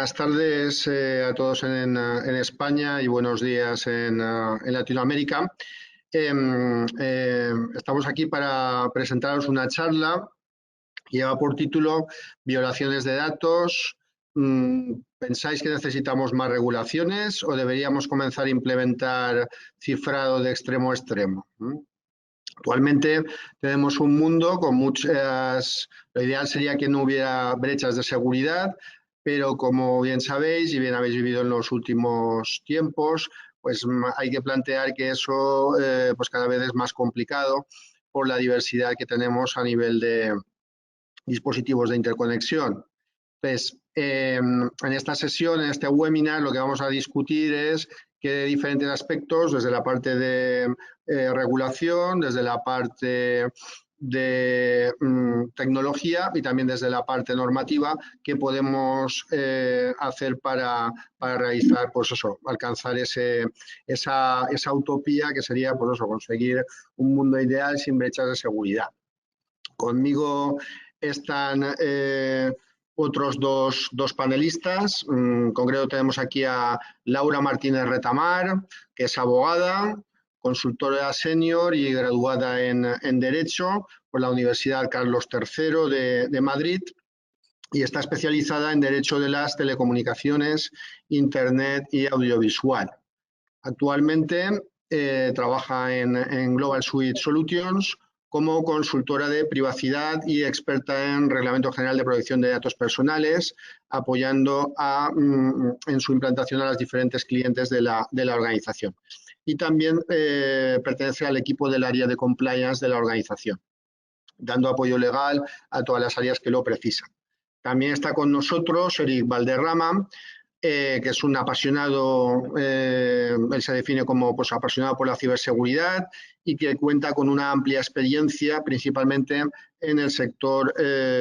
Buenas tardes a todos en España y buenos días en Latinoamérica. Estamos aquí para presentaros una charla que lleva por título Violaciones de datos. ¿Pensáis que necesitamos más regulaciones o deberíamos comenzar a implementar cifrado de extremo a extremo? Actualmente tenemos un mundo con muchas. Lo ideal sería que no hubiera brechas de seguridad, pero como bien sabéis y bien habéis vivido en los últimos tiempos, pues hay que plantear que eso pues cada vez es más complicado por la diversidad que tenemos a nivel de dispositivos de interconexión. Entonces, en esta sesión, en este webinar, lo que vamos a discutir es que de diferentes aspectos, desde la parte de regulación, desde la parte de tecnología y también desde la parte normativa, qué podemos hacer para realizar, pues eso, alcanzar esa utopía que sería, pues eso, conseguir un mundo ideal sin brechas de seguridad. Conmigo están otros dos panelistas. En concreto tenemos aquí a Laura Martínez Retamar, que es abogada, consultora senior y graduada en Derecho por la Universidad Carlos III de Madrid y está especializada en Derecho de las Telecomunicaciones, Internet y Audiovisual. Actualmente trabaja en Global Suite Solutions como consultora de privacidad y experta en Reglamento General de Protección de Datos Personales, apoyando en su implantación a los diferentes clientes de la organización. Y también pertenece al equipo del área de compliance de la organización, dando apoyo legal a todas las áreas que lo precisan. También está con nosotros Eric Valderrama, que es un apasionado, él se define como pues, apasionado por la ciberseguridad y que cuenta con una amplia experiencia, principalmente en el sector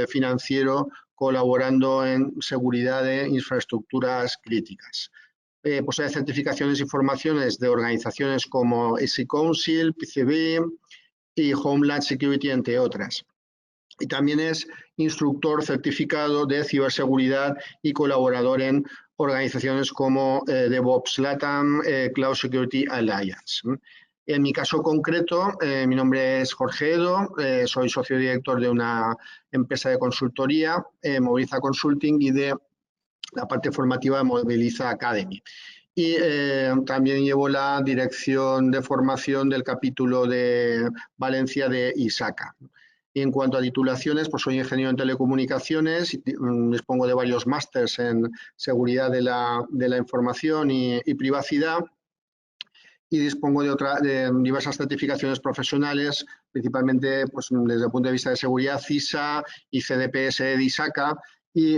financiero, colaborando en seguridad de infraestructuras críticas. Posee certificaciones y formaciones de organizaciones como ESI Council, PCB y Homeland Security, entre otras. Y también es instructor certificado de ciberseguridad y colaborador en organizaciones como DevOps Latam, Cloud Security Alliance. En mi caso concreto, mi nombre es Jorge Edo, soy socio director de una empresa de consultoría, Moviliza Consulting, y de la parte formativa de Moviliza Academy. Y también llevo la dirección de formación del capítulo de Valencia de ISACA. Y en cuanto a titulaciones, pues soy ingeniero en telecomunicaciones, y dispongo de varios másters en seguridad de la información y privacidad, y dispongo de diversas certificaciones profesionales, principalmente pues, desde el punto de vista de seguridad, CISA y CDPS de ISACA, y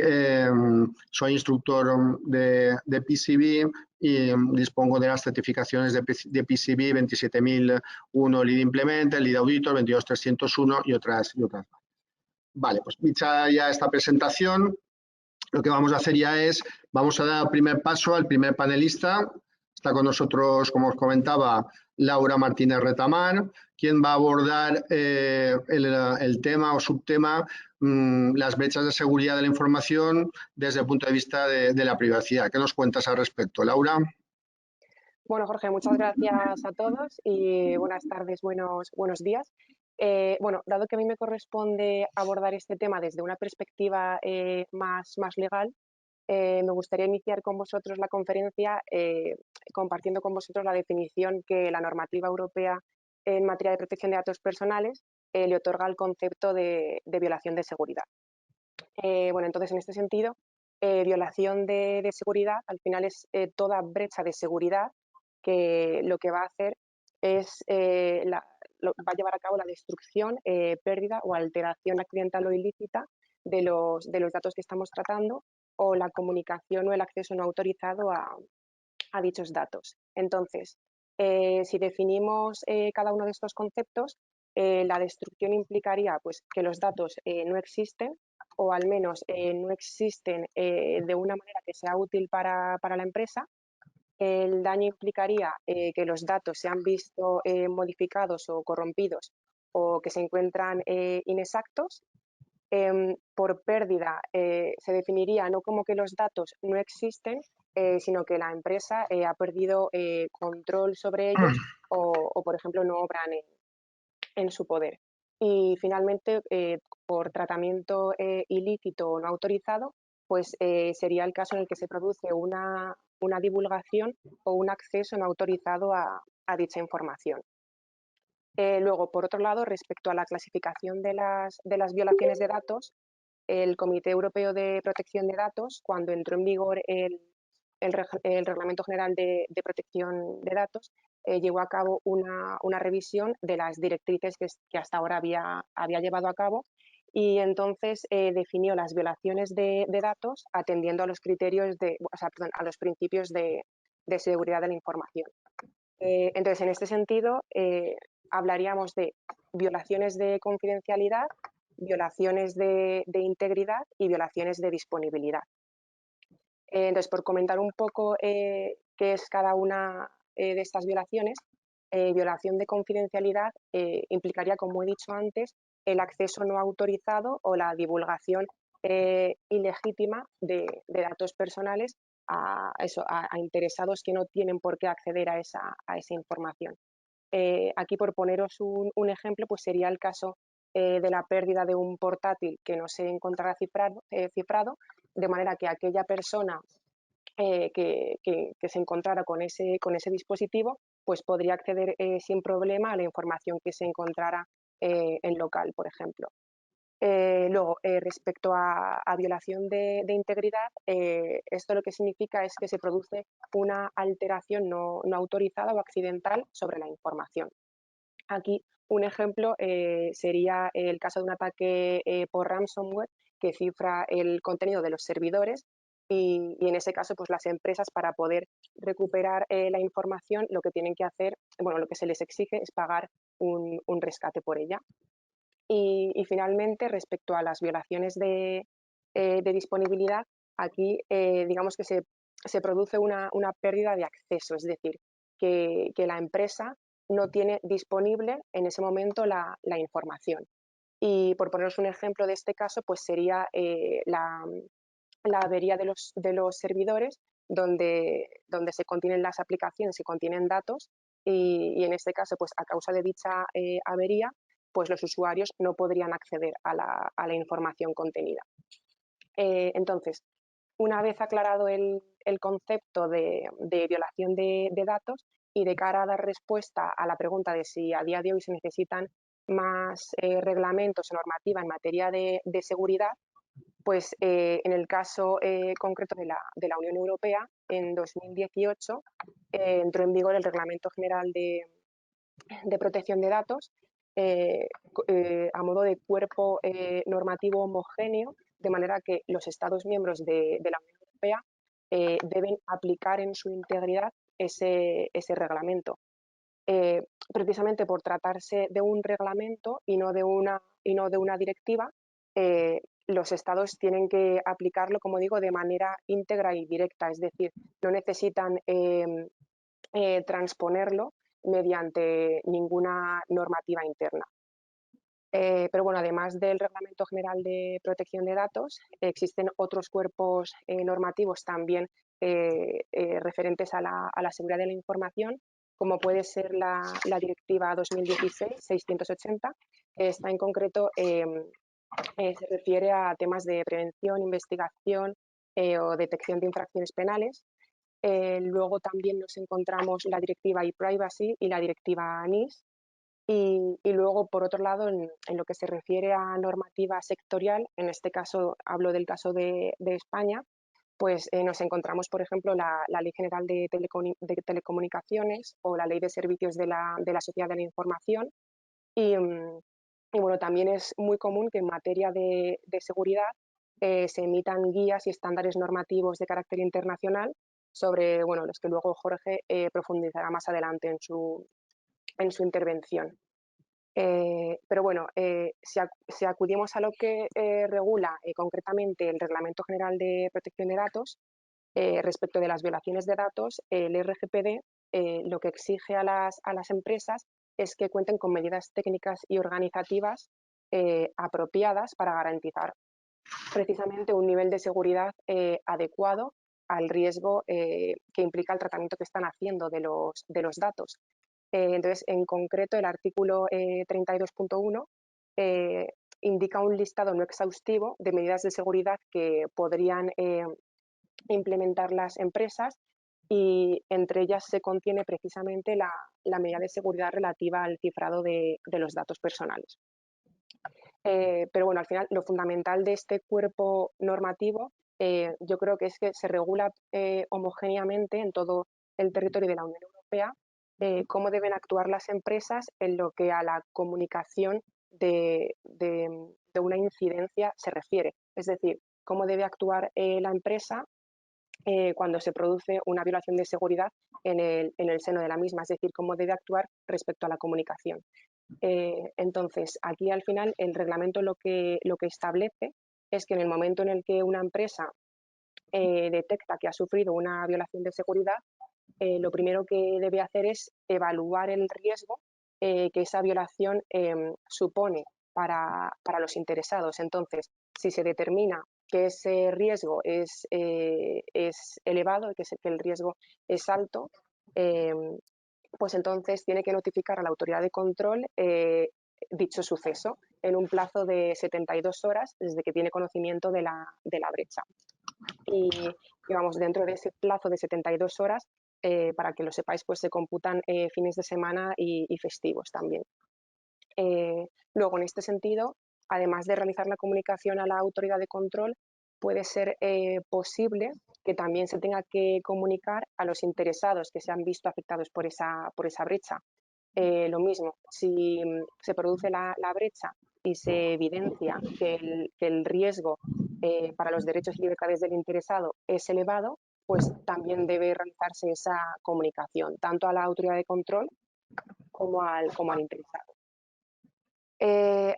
soy instructor de PCB y dispongo de las certificaciones de PCB 27001 Lead Implementer, Lead Auditor, 22301 y otras más. Vale, pues dicha ya esta presentación, lo que vamos a hacer ya es, vamos a dar el primer paso al primer panelista. Está con nosotros, como os comentaba, Laura Martínez Retamar, quien va a abordar el tema o subtema, las brechas de seguridad de la información desde el punto de vista de la privacidad. ¿Qué nos cuentas al respecto, Laura? Bueno, Jorge, muchas gracias a todos y buenas tardes, buenos días. Bueno, dado que a mí me corresponde abordar este tema desde una perspectiva más legal, me gustaría iniciar con vosotros la conferencia compartiendo con vosotros la definición que la normativa europea en materia de protección de datos personales le otorga al concepto de violación de seguridad. Bueno, entonces, en este sentido, violación de seguridad al final es toda brecha de seguridad que lo que va a hacer es va a llevar a cabo la destrucción, pérdida o alteración accidental o ilícita de los datos que estamos tratando, o la comunicación o el acceso no autorizado a dichos datos. Entonces, si definimos cada uno de estos conceptos, la destrucción implicaría pues, que los datos no existen, o al menos no existen de una manera que sea útil para la empresa. El daño implicaría que los datos se han visto modificados o corrompidos, o que se encuentran inexactos. Por pérdida se definiría no como que los datos no existen, sino que la empresa ha perdido control sobre ellos o, por ejemplo, no obran en su poder. Y finalmente, por tratamiento ilícito o no autorizado, pues sería el caso en el que se produce una divulgación o un acceso no autorizado a dicha información. Luego, por otro lado, respecto a la clasificación de las violaciones de datos, el Comité Europeo de Protección de Datos, cuando entró en vigor el Reglamento General de Protección de Datos, llevó a cabo una revisión de las directrices que hasta ahora había llevado a cabo y entonces definió las violaciones de datos atendiendo a los criterios a los principios de seguridad de la información. Entonces, en este sentido, hablaríamos de violaciones de confidencialidad, violaciones de integridad y violaciones de disponibilidad. Entonces, por comentar un poco qué es cada una de estas violaciones, violación de confidencialidad implicaría, como he dicho antes, el acceso no autorizado o la divulgación ilegítima de datos personales a interesados que no tienen por qué acceder a esa información. Aquí, por poneros un ejemplo, pues sería el caso de la pérdida de un portátil que no se encontrará cifrado, de manera que aquella persona que se encontrara con ese dispositivo, pues podría acceder sin problema a la información que se encontrara en local, por ejemplo. Luego, respecto a violación de integridad, esto lo que significa es que se produce una alteración no autorizada o accidental sobre la información. Aquí un ejemplo sería el caso de un ataque por ransomware que cifra el contenido de los servidores y en ese caso pues las empresas para poder recuperar la información lo que tienen que hacer, bueno, lo que se les exige es pagar un rescate por ella. Y finalmente, respecto a las violaciones de disponibilidad, aquí digamos que se produce una pérdida de acceso, es decir, que la empresa no tiene disponible en ese momento la información. Y por poneros un ejemplo de este caso, pues sería la avería de los servidores donde se contienen las aplicaciones y contienen datos y en este caso, pues a causa de dicha avería, pues los usuarios no podrían acceder a la información contenida. Entonces, una vez aclarado el concepto de violación de datos y de cara a dar respuesta a la pregunta de si a día de hoy se necesitan más reglamentos o normativa en materia de seguridad, pues en el caso concreto de la Unión Europea, en 2018 entró en vigor el Reglamento General de Protección de Datos a modo de cuerpo normativo homogéneo, de manera que los Estados miembros de la Unión Europea deben aplicar en su integridad ese reglamento. Precisamente por tratarse de un reglamento y no de una directiva, los estados tienen que aplicarlo, como digo, de manera íntegra y directa, es decir, no necesitan transponerlo mediante ninguna normativa interna. Pero bueno, además del Reglamento General de Protección de Datos, existen otros cuerpos normativos también referentes a la seguridad de la información, como puede ser la Directiva 2016-680, que está en concreto, se refiere a temas de prevención, investigación o detección de infracciones penales. Luego también nos encontramos la Directiva ePrivacy y la Directiva NIS, y luego, por otro lado, en lo que se refiere a normativa sectorial, en este caso hablo del caso de España, pues nos encontramos, por ejemplo, la Ley General de Telecomunicaciones o la Ley de Servicios de la Sociedad de la Información. Y bueno, también es muy común que en materia de seguridad se emitan guías y estándares normativos de carácter internacional sobre, bueno, los que luego Jorge profundizará más adelante en su intervención. Pero bueno, si acudimos a lo que regula concretamente el Reglamento General de Protección de Datos, respecto de las violaciones de datos, el RGPD lo que exige a las empresas es que cuenten con medidas técnicas y organizativas apropiadas para garantizar precisamente un nivel de seguridad adecuado al riesgo que implica el tratamiento que están haciendo de los datos. Entonces, en concreto, el artículo 32.1 indica un listado no exhaustivo de medidas de seguridad que podrían implementar las empresas, y entre ellas se contiene precisamente la medida de seguridad relativa al cifrado de los datos personales. Pero bueno, al final lo fundamental de este cuerpo normativo yo creo que es que se regula homogéneamente en todo el territorio de la Unión Europea cómo deben actuar las empresas en lo que a la comunicación de una incidencia se refiere. Es decir, cómo debe actuar la empresa cuando se produce una violación de seguridad en el seno de la misma, es decir, cómo debe actuar respecto a la comunicación. Entonces, aquí al final el reglamento lo que establece es que en el momento en el que una empresa detecta que ha sufrido una violación de seguridad, lo primero que debe hacer es evaluar el riesgo que esa violación supone para los interesados. Entonces, si se determina que ese riesgo es elevado, que el riesgo es alto, pues entonces tiene que notificar a la autoridad de control dicho suceso en un plazo de 72 horas desde que tiene conocimiento de la brecha. Y digamos, dentro de ese plazo de 72 horas, para que lo sepáis, pues se computan fines de semana y festivos también. Luego, en este sentido, además de realizar la comunicación a la autoridad de control, puede ser posible que también se tenga que comunicar a los interesados que se han visto afectados por esa brecha. Lo mismo, si se produce la brecha y se evidencia que el riesgo para los derechos y libertades del interesado es elevado, pues también debe realizarse esa comunicación, tanto a la autoridad de control como al interesado.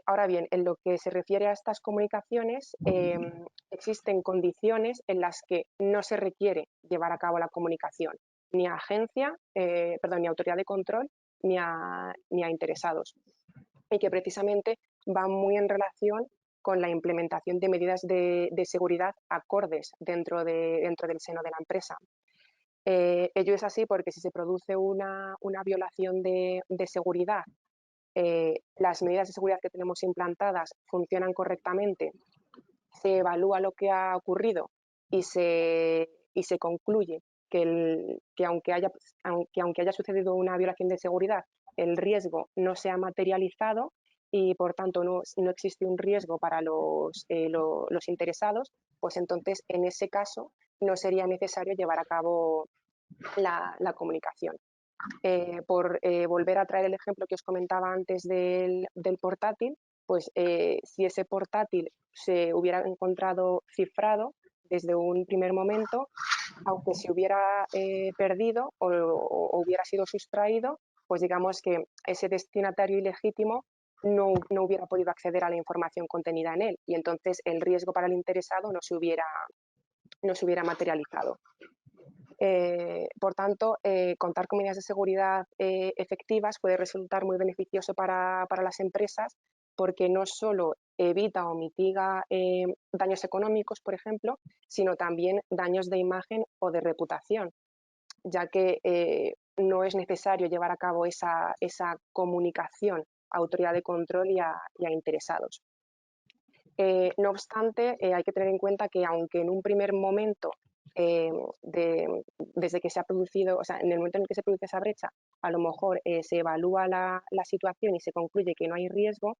Ahora bien, en lo que se refiere a estas comunicaciones, existen condiciones en las que no se requiere llevar a cabo la comunicación, ni a ni a autoridad de control, ni a interesados, y que precisamente van muy en relación con la implementación de medidas de seguridad acordes dentro del seno de la empresa. Ello es así porque si se produce una violación de seguridad, las medidas de seguridad que tenemos implantadas funcionan correctamente, se evalúa lo que ha ocurrido y se concluye que aunque haya sucedido una violación de seguridad, el riesgo no se ha materializado y por tanto no existe un riesgo para los interesados, pues entonces en ese caso no sería necesario llevar a cabo la comunicación. Por volver a traer el ejemplo que os comentaba antes del portátil, pues si ese portátil se hubiera encontrado cifrado desde un primer momento, aunque se hubiera perdido o hubiera sido sustraído, pues digamos que ese destinatario ilegítimo no hubiera podido acceder a la información contenida en él y entonces el riesgo para el interesado no se hubiera materializado. Por tanto, contar con medidas de seguridad efectivas puede resultar muy beneficioso para las empresas porque no solo evita o mitiga daños económicos, por ejemplo, sino también daños de imagen o de reputación, ya que no es necesario llevar a cabo esa comunicación a autoridad de control y a interesados. No obstante, hay que tener en cuenta que aunque en un primer momento, desde que se ha producido, o sea, en el momento en el que se produce esa brecha, a lo mejor se evalúa la situación y se concluye que no hay riesgo,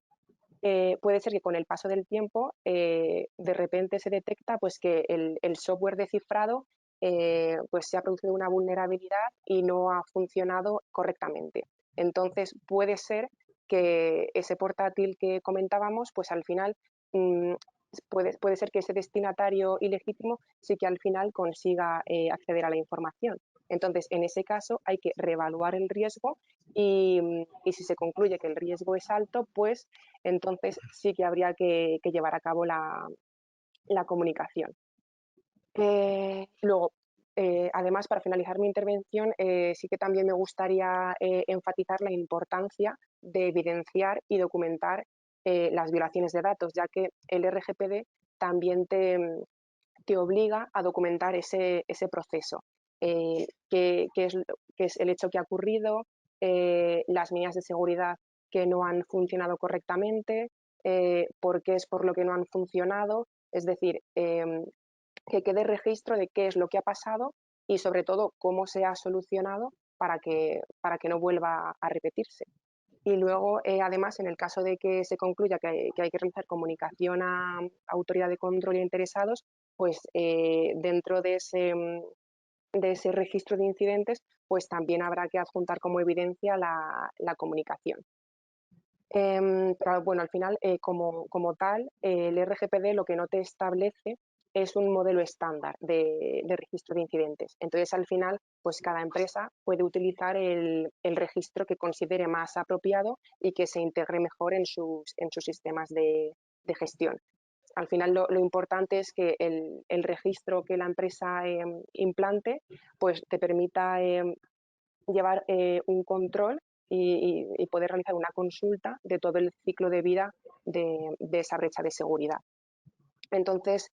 puede ser que con el paso del tiempo de repente se detecta pues, que el software de cifrado pues, se ha producido una vulnerabilidad y no ha funcionado correctamente. Entonces puede ser que ese portátil que comentábamos, pues al final puede ser que ese destinatario ilegítimo sí que al final consiga acceder a la información. Entonces, en ese caso hay que reevaluar el riesgo y si se concluye que el riesgo es alto, pues entonces sí que habría que llevar a cabo la comunicación. Luego, además, para finalizar mi intervención, sí que también me gustaría enfatizar la importancia de evidenciar y documentar las violaciones de datos, ya que el RGPD también te obliga a documentar ese proceso, qué es el hecho que ha ocurrido, las medidas de seguridad que no han funcionado correctamente, por qué es por lo que no han funcionado, es decir, que quede registro de qué es lo que ha pasado y sobre todo cómo se ha solucionado para que no vuelva a repetirse. Y luego, además, en el caso de que se concluya que hay que realizar comunicación a autoridad de control e interesados, pues dentro de ese registro de incidentes, pues también habrá que adjuntar como evidencia la comunicación. Pero bueno, al final, como tal, el RGPD lo que no te establece es un modelo estándar de registro de incidentes. Entonces, al final, pues cada empresa puede utilizar el registro que considere más apropiado y que se integre mejor en sus sistemas de gestión. Al final, lo importante es que el registro que la empresa implante, pues te permita llevar un control y poder realizar una consulta de todo el ciclo de vida de esa brecha de seguridad. Entonces,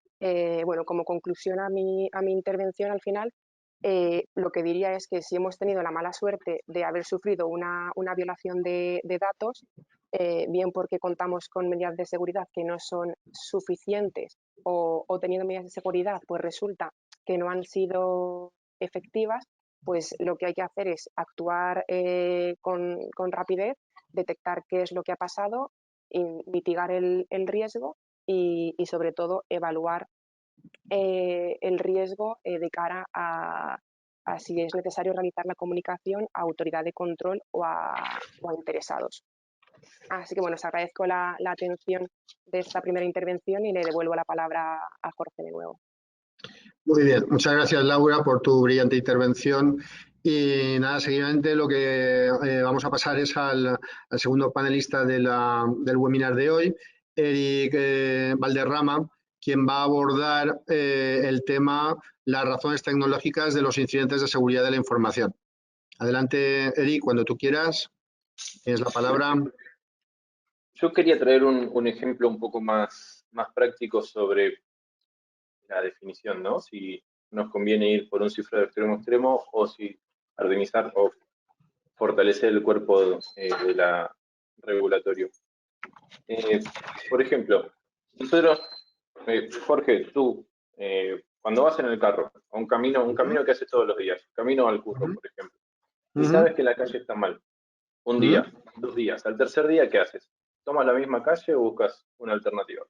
bueno, como conclusión a mi intervención al final, lo que diría es que si hemos tenido la mala suerte de haber sufrido una violación de datos, bien porque contamos con medidas de seguridad que no son suficientes o teniendo medidas de seguridad, pues resulta que no han sido efectivas, pues lo que hay que hacer es actuar con rapidez, detectar qué es lo que ha pasado, y mitigar el riesgo y sobre todo evaluar el riesgo de cara a si es necesario realizar la comunicación a autoridad de control o a interesados. Así que bueno, os agradezco la atención de esta primera intervención y le devuelvo la palabra a Jorge de nuevo. Muy bien, muchas gracias Laura por tu brillante intervención. Y nada, seguidamente lo que vamos a pasar es al segundo panelista del webinar de hoy, Eric Valderrama, quien va a abordar el tema las razones tecnológicas de los incidentes de seguridad de la información. Adelante, Eric, cuando tú quieras, tienes la palabra. Yo quería traer un ejemplo un poco más práctico sobre la definición, ¿no? Si nos conviene ir por un cifrado extremo a extremo o si organizar o fortalecer el cuerpo de la regulatorio. Por ejemplo, nosotros, Jorge, tú, cuando vas en el carro, a un camino que haces todos los días, camino al curro, por ejemplo, y sabes que la calle está mal, un día, 2 días, al tercer día, ¿qué haces? ¿Tomas la misma calle o buscas una alternativa?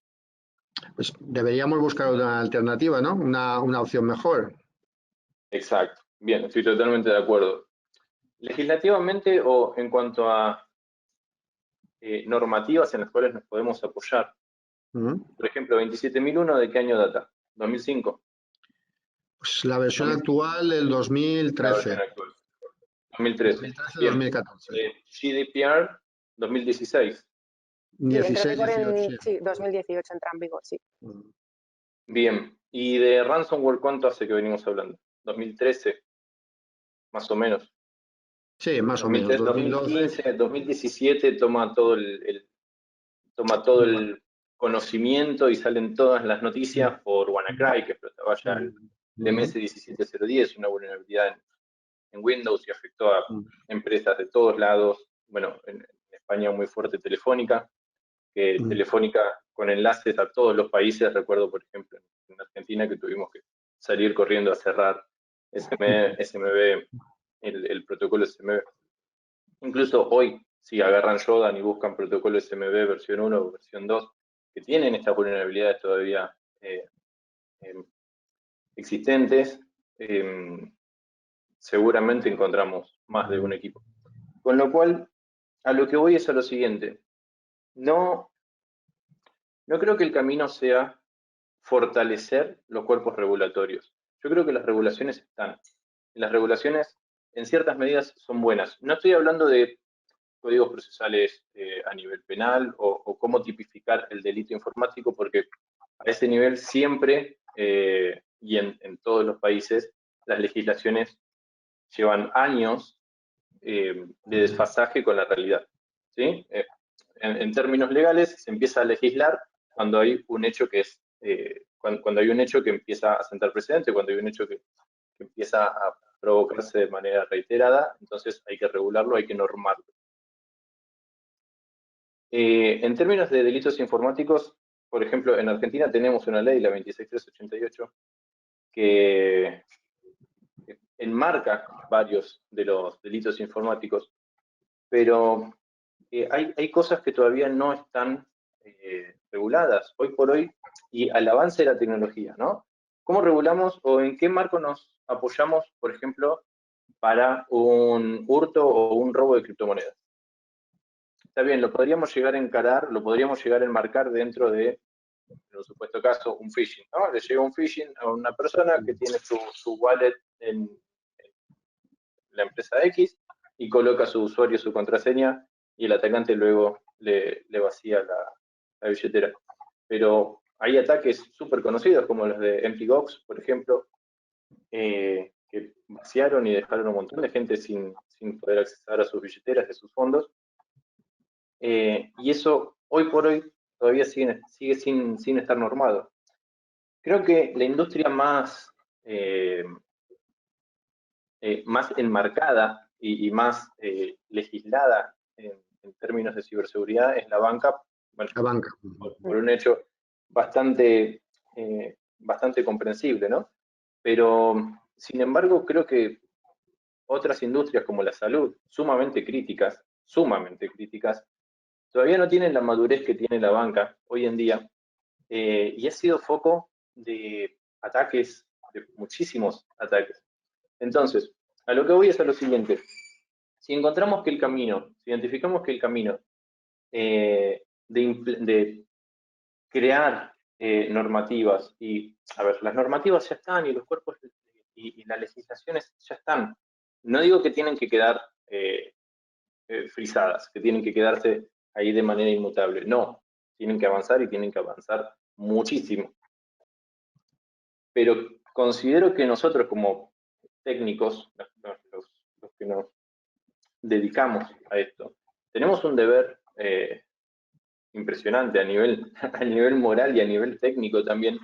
Pues deberíamos buscar una alternativa, ¿no? Una opción mejor. Exacto, bien, estoy totalmente de acuerdo. Legislativamente o en cuanto a normativas en las cuales nos podemos apoyar. Por ejemplo, 27001, ¿de qué año data? ¿2005? Pues la versión actual, el 2013. La versión actual. 2013. 2013-2014. GDPR, 2016. 16, 18. Sí, 2018 entra en vigor, sí. Bien, y de ransomware, ¿cuánto hace que venimos hablando? 2013, más o menos. Sí, más 2013, o menos. 2015, 2017 toma todo el conocimiento y salen todas las noticias por WannaCry, que explotaba ya el MS17010, una vulnerabilidad en Windows y afectó a empresas de todos lados. Bueno, en España muy fuerte Telefónica, que Telefónica con enlaces a todos los países, recuerdo por ejemplo en Argentina que tuvimos que salir corriendo a cerrar SMB, el protocolo SMB. Incluso hoy, si agarran Shodan y buscan protocolo SMB versión 1 o versión 2, que tienen estas vulnerabilidades todavía existentes, seguramente encontramos más de un equipo. Con lo cual, a lo que voy es a lo siguiente. No creo que el camino sea fortalecer los cuerpos regulatorios. Yo creo que las regulaciones están. Y las regulaciones, en ciertas medidas, son buenas. No estoy hablando de códigos procesales a nivel penal o cómo tipificar el delito informático, porque a ese nivel siempre y en todos los países las legislaciones llevan años de desfasaje con la realidad. ¿Sí? en términos legales, se empieza a legislar cuando hay un hecho que es, cuando hay un hecho que empieza a sentar precedente, cuando hay un hecho que empieza a provocarse de manera reiterada, entonces hay que regularlo, hay que normarlo. En términos de delitos informáticos, por ejemplo, en Argentina tenemos una ley, la 26388, que enmarca varios de los delitos informáticos, pero hay cosas que todavía no están reguladas hoy por hoy y al avance de la tecnología, ¿no? ¿Cómo regulamos o en qué marco nos apoyamos, por ejemplo, para un hurto o un robo de criptomonedas? Está bien, lo podríamos llegar a encarar, lo podríamos llegar a enmarcar dentro de, en un supuesto caso, un phishing, ¿no? Le llega un phishing a una persona que tiene su wallet en la empresa X y coloca su usuario, su contraseña, y el atacante luego le vacía la billetera. Pero hay ataques súper conocidos, como los de MTGOX, por ejemplo, que vaciaron y dejaron un montón de gente sin poder acceder a sus billeteras, de sus fondos. Y eso, hoy por hoy, todavía sigue sin estar normado. Creo que la industria más enmarcada y más legislada en términos de ciberseguridad es la banca, bueno, La banca. por un hecho bastante comprensible, ¿no? Pero, sin embargo, creo que otras industrias como la salud, sumamente críticas, todavía no tienen la madurez que tiene la banca hoy en día, y ha sido foco de ataques, de muchísimos ataques. Entonces, a lo que voy es a lo siguiente. Si encontramos que el camino, si identificamos que el camino de crear normativas, y, a ver, las normativas ya están y los cuerpos y las legislaciones ya están. No digo que tienen que quedar frisadas, que tienen que quedarse ahí de manera inmutable. No, tienen que avanzar y tienen que avanzar muchísimo. Pero considero que nosotros como técnicos, los que nos dedicamos a esto, tenemos un deber impresionante a nivel moral y a nivel técnico también,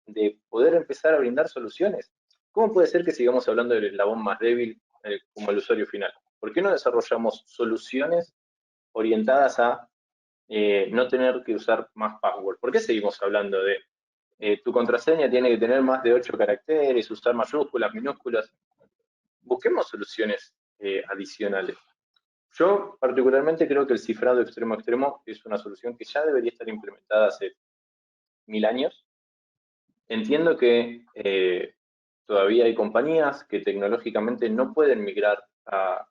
de poder empezar a brindar soluciones. ¿Cómo puede ser que sigamos hablando del eslabón más débil como el usuario final? ¿Por qué no desarrollamos soluciones orientadas a no tener que usar más password? ¿Por qué seguimos hablando de tu contraseña tiene que tener más de 8 caracteres, usar mayúsculas, minúsculas? Busquemos soluciones adicionales. Yo particularmente creo que el cifrado extremo a extremo es una solución que ya debería estar implementada hace 1000 años. Entiendo que todavía hay compañías que tecnológicamente no pueden migrar a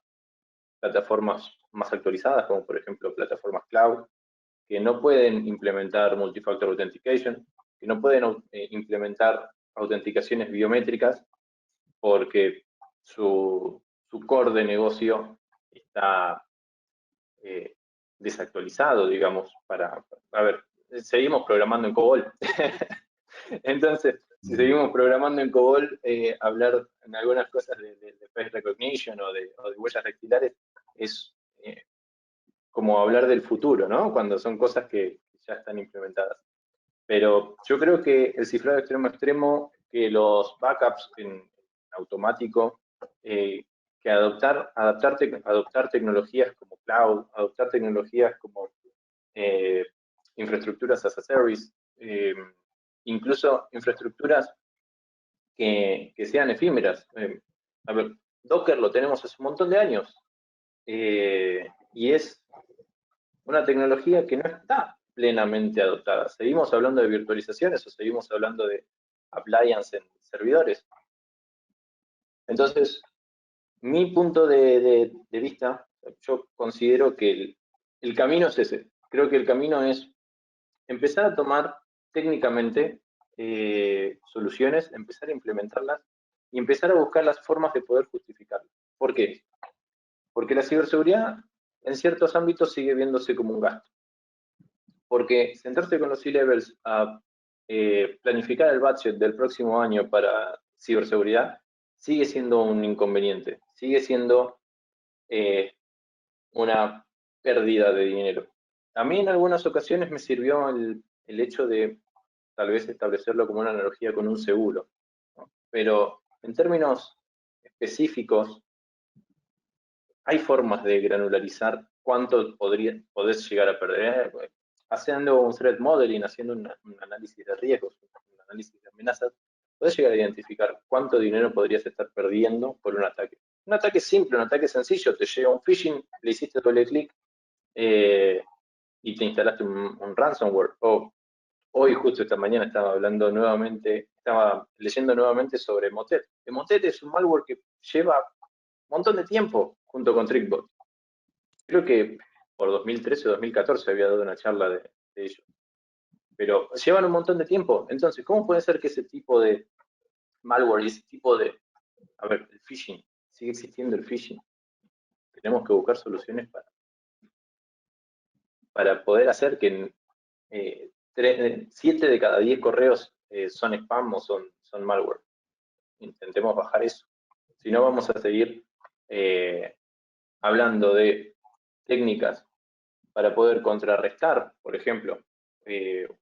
plataformas más actualizadas, como por ejemplo plataformas cloud, que no pueden implementar multifactor authentication, que no pueden implementar autenticaciones biométricas porque su core de negocio está desactualizado, digamos, a ver, seguimos programando en COBOL. Entonces, si seguimos programando en COBOL, hablar en algunas cosas de face recognition o de huellas dactilares es como hablar del futuro, ¿no? Cuando son cosas que ya están implementadas. Pero yo creo que el cifrado extremo a extremo, que los backups en automático, que adoptar tecnologías como cloud, adoptar tecnologías como infraestructuras as a service, incluso infraestructuras que sean efímeras. A ver, Docker lo tenemos hace un montón de años y es una tecnología que no está plenamente adoptada. Seguimos hablando de virtualizaciones o seguimos hablando de appliance en servidores. Entonces, mi punto de vista, yo considero que el camino es ese. Creo que el camino es empezar a tomar técnicamente soluciones, empezar a implementarlas y empezar a buscar las formas de poder justificarlas. ¿Por qué? Porque la ciberseguridad en ciertos ámbitos sigue viéndose como un gasto. Porque sentarse con los C-Levels a planificar el budget del próximo año para ciberseguridad sigue siendo un inconveniente, sigue siendo una pérdida de dinero. A mí en algunas ocasiones me sirvió el hecho de tal vez establecerlo como una analogía con un seguro, ¿no? Pero en términos específicos, hay formas de granularizar cuánto podés llegar a perder. Haciendo un threat modeling, haciendo un análisis de riesgos, un análisis de amenazas, podés llegar a identificar cuánto dinero podrías estar perdiendo por un ataque. Un ataque simple, un ataque sencillo, te llega un phishing, le hiciste doble clic y te instalaste un ransomware. O hoy, justo esta mañana, estaba leyendo nuevamente sobre Motet. Motet es un malware que lleva un montón de tiempo junto con TrickBot. Creo que por 2013 o 2014 había dado una charla de ellos. Pero llevan un montón de tiempo. Entonces, ¿cómo puede ser que ese tipo de malware y ese tipo de... A ver, el phishing, sigue existiendo el phishing. Tenemos que buscar soluciones para poder hacer que 7 de cada 10 correos son spam o son malware. Intentemos bajar eso. Si no, vamos a seguir hablando de técnicas para poder contrarrestar, por ejemplo,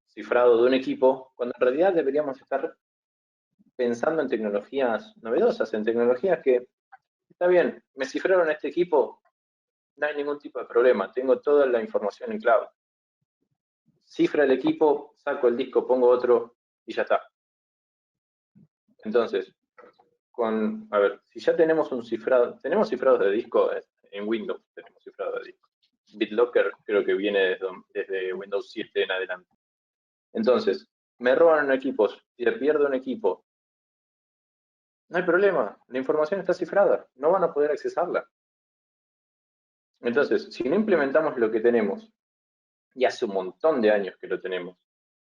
cifrado de un equipo, cuando en realidad deberíamos estar pensando en tecnologías novedosas, en tecnologías que, está bien, me cifraron este equipo, no hay ningún tipo de problema, tengo toda la información en cloud. Cifra el equipo, saco el disco, pongo otro y ya está. Entonces, a ver, si ya tenemos un cifrado, tenemos cifrados de disco en Windows, tenemos cifrado de disco. BitLocker creo que viene desde Windows 7 en adelante. Entonces, me roban un equipo, si pierdo un equipo, no hay problema, la información está cifrada, no van a poder accesarla. Entonces, si no implementamos lo que tenemos, y hace un montón de años que lo tenemos,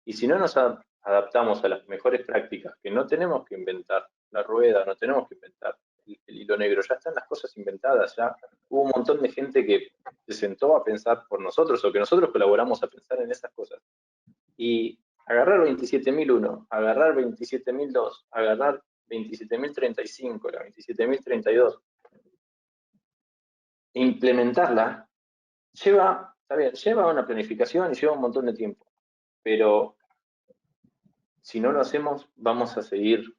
y si no nos adaptamos a las mejores prácticas, que no tenemos que inventar la rueda, no tenemos que inventar el hilo negro, ya están las cosas inventadas, ya hubo un montón de gente que se sentó a pensar por nosotros o que nosotros colaboramos a pensar en esas cosas. Y agarrar 27.001, agarrar 27.002, agarrar 27.035, la 27.032, implementarla, lleva una planificación y lleva un montón de tiempo. Pero si no lo hacemos, vamos a seguir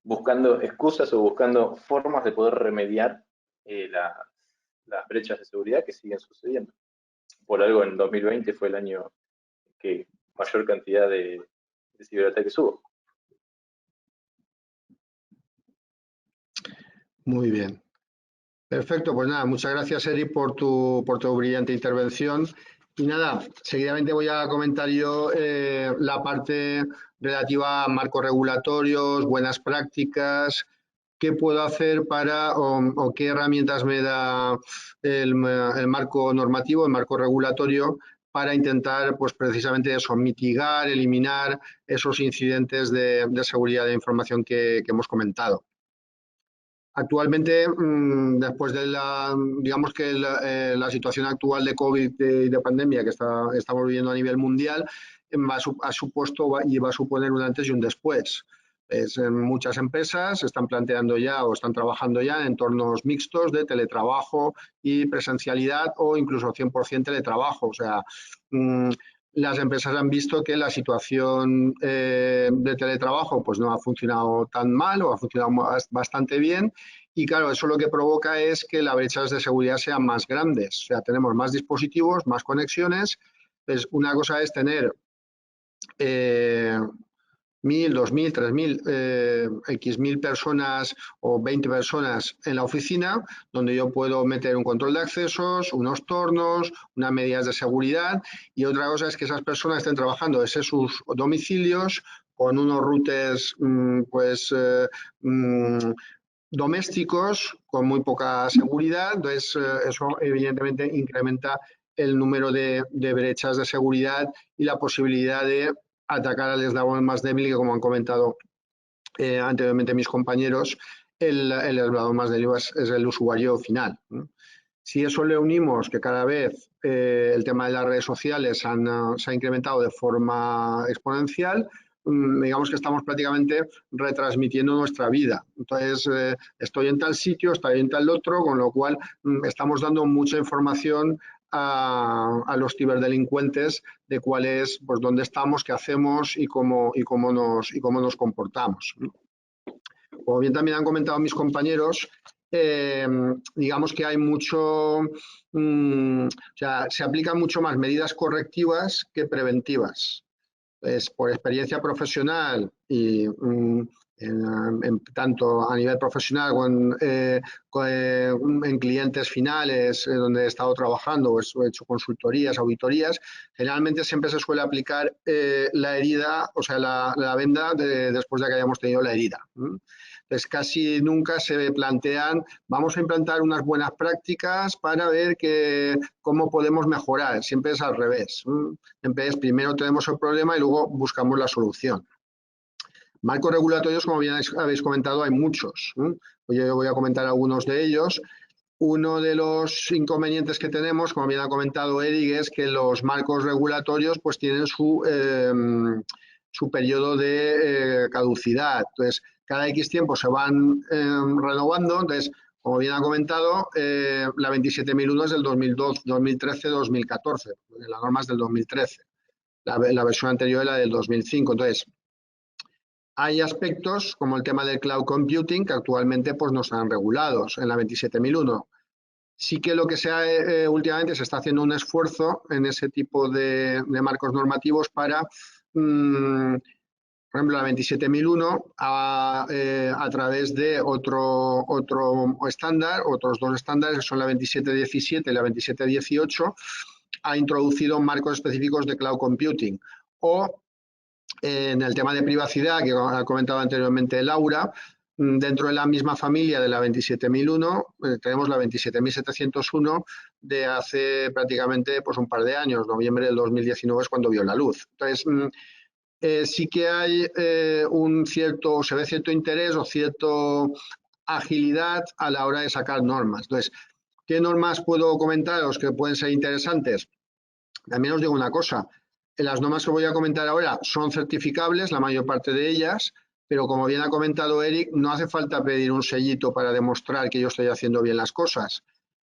buscando excusas o buscando formas de poder remediar las brechas de seguridad que siguen sucediendo. Por algo en 2020 fue el año que mayor cantidad de ciberataques hubo. Muy bien. Perfecto, pues nada, muchas gracias, Eric, por tu brillante intervención. Y nada, seguidamente voy a comentar yo la parte relativa a marcos regulatorios, buenas prácticas, qué puedo hacer para o qué herramientas me da el marco normativo, el marco regulatorio, para intentar, pues precisamente eso, mitigar, eliminar esos incidentes de seguridad de información que hemos comentado. Actualmente, después de digamos que la situación actual de COVID y de pandemia que estamos viviendo a nivel mundial, ha supuesto y va a suponer un antes y un después. Muchas empresas están planteando ya o están trabajando ya en entornos mixtos de teletrabajo y presencialidad o incluso 100% teletrabajo. O sea, las empresas han visto que la situación de teletrabajo pues no ha funcionado tan mal o ha funcionado bastante bien y claro, eso lo que provoca es que las brechas de seguridad sean más grandes, o sea, tenemos más dispositivos, más conexiones. Pues una cosa es tener 1.000, 2.000, 3.000, X mil personas o 20 personas en la oficina, donde yo puedo meter un control de accesos, unos tornos, unas medidas de seguridad, y otra cosa es que esas personas estén trabajando desde sus domicilios con unos routers domésticos con muy poca seguridad. Entonces, eso evidentemente incrementa el número de brechas de seguridad y la posibilidad de atacar al eslabón más débil, que como han comentado anteriormente mis compañeros, el eslabón más débil es el usuario final. Si eso le unimos que cada vez el tema de las redes sociales se ha incrementado de forma exponencial, digamos que estamos prácticamente retransmitiendo nuestra vida. Entonces, estoy en tal sitio, estoy en tal otro, con lo cual estamos dando mucha información a los ciberdelincuentes de cuál es, pues, dónde estamos, qué hacemos y cómo nos comportamos. Como bien también han comentado mis compañeros, digamos que hay mucho, o sea, se aplican mucho más medidas correctivas que preventivas. Pues, por experiencia profesional y tanto a nivel profesional como en clientes finales donde he estado trabajando o he hecho consultorías, auditorías, generalmente siempre se suele aplicar la herida, o sea, la venda después de que hayamos tenido la herida. Entonces, casi nunca se plantean, vamos a implantar unas buenas prácticas para ver cómo podemos mejorar. Siempre es al revés. Siempre es, primero tenemos el problema y luego buscamos la solución. Marcos regulatorios, como bien habéis comentado, hay muchos. Yo voy a comentar algunos de ellos. Uno de los inconvenientes que tenemos, como bien ha comentado Eric, es que los marcos regulatorios pues tienen su periodo de caducidad. Entonces, cada X tiempo se van renovando. Entonces, como bien ha comentado, la 27.001 es del 2013-2014. La norma es del 2013. La versión anterior era del 2005. Entonces, hay aspectos como el tema del cloud computing que actualmente pues, no están regulados en la 27.001. Sí que lo que últimamente se está haciendo un esfuerzo en ese tipo de marcos normativos para, por ejemplo, la 27.001 a través de otro estándar, otros dos estándares, que son la 27.17 y la 27.18, ha introducido marcos específicos de cloud computing. O en el tema de privacidad, que ha comentado anteriormente Laura, dentro de la misma familia de la 27.001 tenemos la 27.701 de hace prácticamente pues, un par de años, noviembre del 2019 es cuando vio la luz. Entonces, sí que hay se ve cierto interés o cierta agilidad a la hora de sacar normas. Entonces, ¿qué normas puedo comentaros que pueden ser interesantes? También os digo una cosa, las normas que voy a comentar ahora son certificables, la mayor parte de ellas, pero como bien ha comentado Eric, no hace falta pedir un sellito para demostrar que yo estoy haciendo bien las cosas.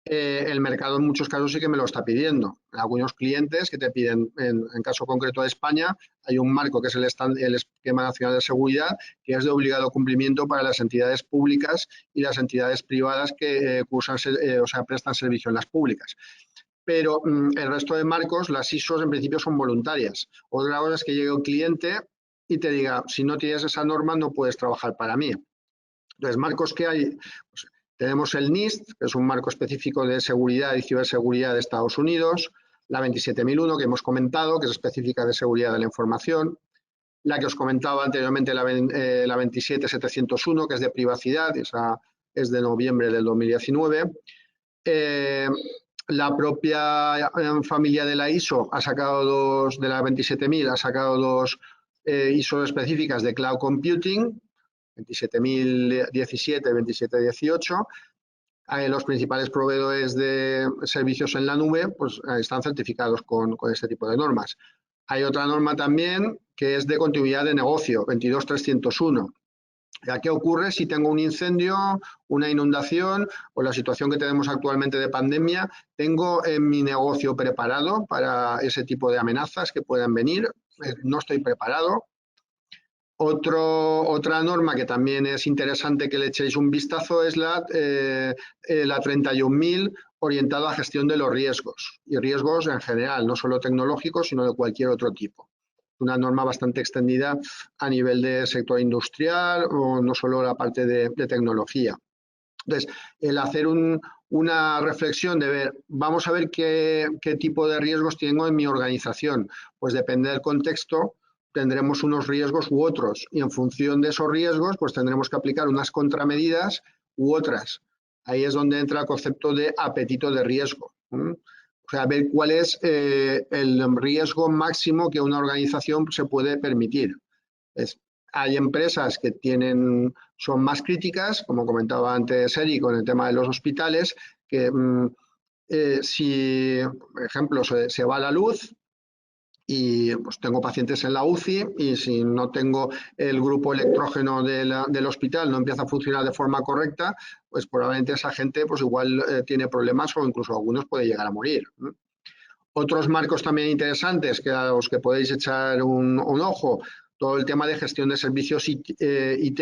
El mercado en muchos casos sí que me lo está pidiendo. Algunos clientes que te piden, en caso concreto de España, hay un marco que es el Esquema Nacional de Seguridad, que es de obligado cumplimiento para las entidades públicas y las entidades privadas que prestan servicio en las públicas. Pero el resto de marcos, las ISOs en principio son voluntarias. Otra cosa es que llegue un cliente y te diga, si no tienes esa norma no puedes trabajar para mí. Entonces, marcos que hay, pues, tenemos el NIST, que es un marco específico de seguridad y ciberseguridad de Estados Unidos, la 27.001 que hemos comentado, que es específica de seguridad de la información, la que os comentaba anteriormente, la 27.701, que es de privacidad, esa es de noviembre del 2019. La propia familia de la ISO ha sacado de la 27.000, ha sacado dos ISO específicas de Cloud Computing, 27.017 y 27.18. Los principales proveedores de servicios en la nube pues, están certificados con este tipo de normas. Hay otra norma también que es de continuidad de negocio, 22.301. ¿Qué ocurre si tengo un incendio, una inundación o la situación que tenemos actualmente de pandemia? ¿Tengo mi negocio preparado para ese tipo de amenazas que puedan venir? No estoy preparado. Otra norma que también es interesante que le echéis un vistazo es la 31.000 orientada a gestión de los riesgos y riesgos en general, no solo tecnológicos, sino de cualquier otro tipo. Una norma bastante extendida a nivel de sector industrial o no solo la parte de tecnología. Entonces, el hacer una reflexión de ver, vamos a ver qué tipo de riesgos tengo en mi organización. Pues depende del contexto, tendremos unos riesgos u otros y en función de esos riesgos, pues tendremos que aplicar unas contramedidas u otras. Ahí es donde entra el concepto de apetito de riesgo. O sea, ver cuál es el riesgo máximo que una organización se puede permitir. Hay empresas que son más críticas, como comentaba antes Eric, con el tema de los hospitales, que si, por ejemplo, se va la luz y pues tengo pacientes en la UCI y si no tengo el grupo electrógeno del hospital, no empieza a funcionar de forma correcta, pues probablemente esa gente pues igual tiene problemas o incluso algunos puede llegar a morir. Otros marcos también interesantes que a los que podéis echar un ojo, todo el tema de gestión de servicios IT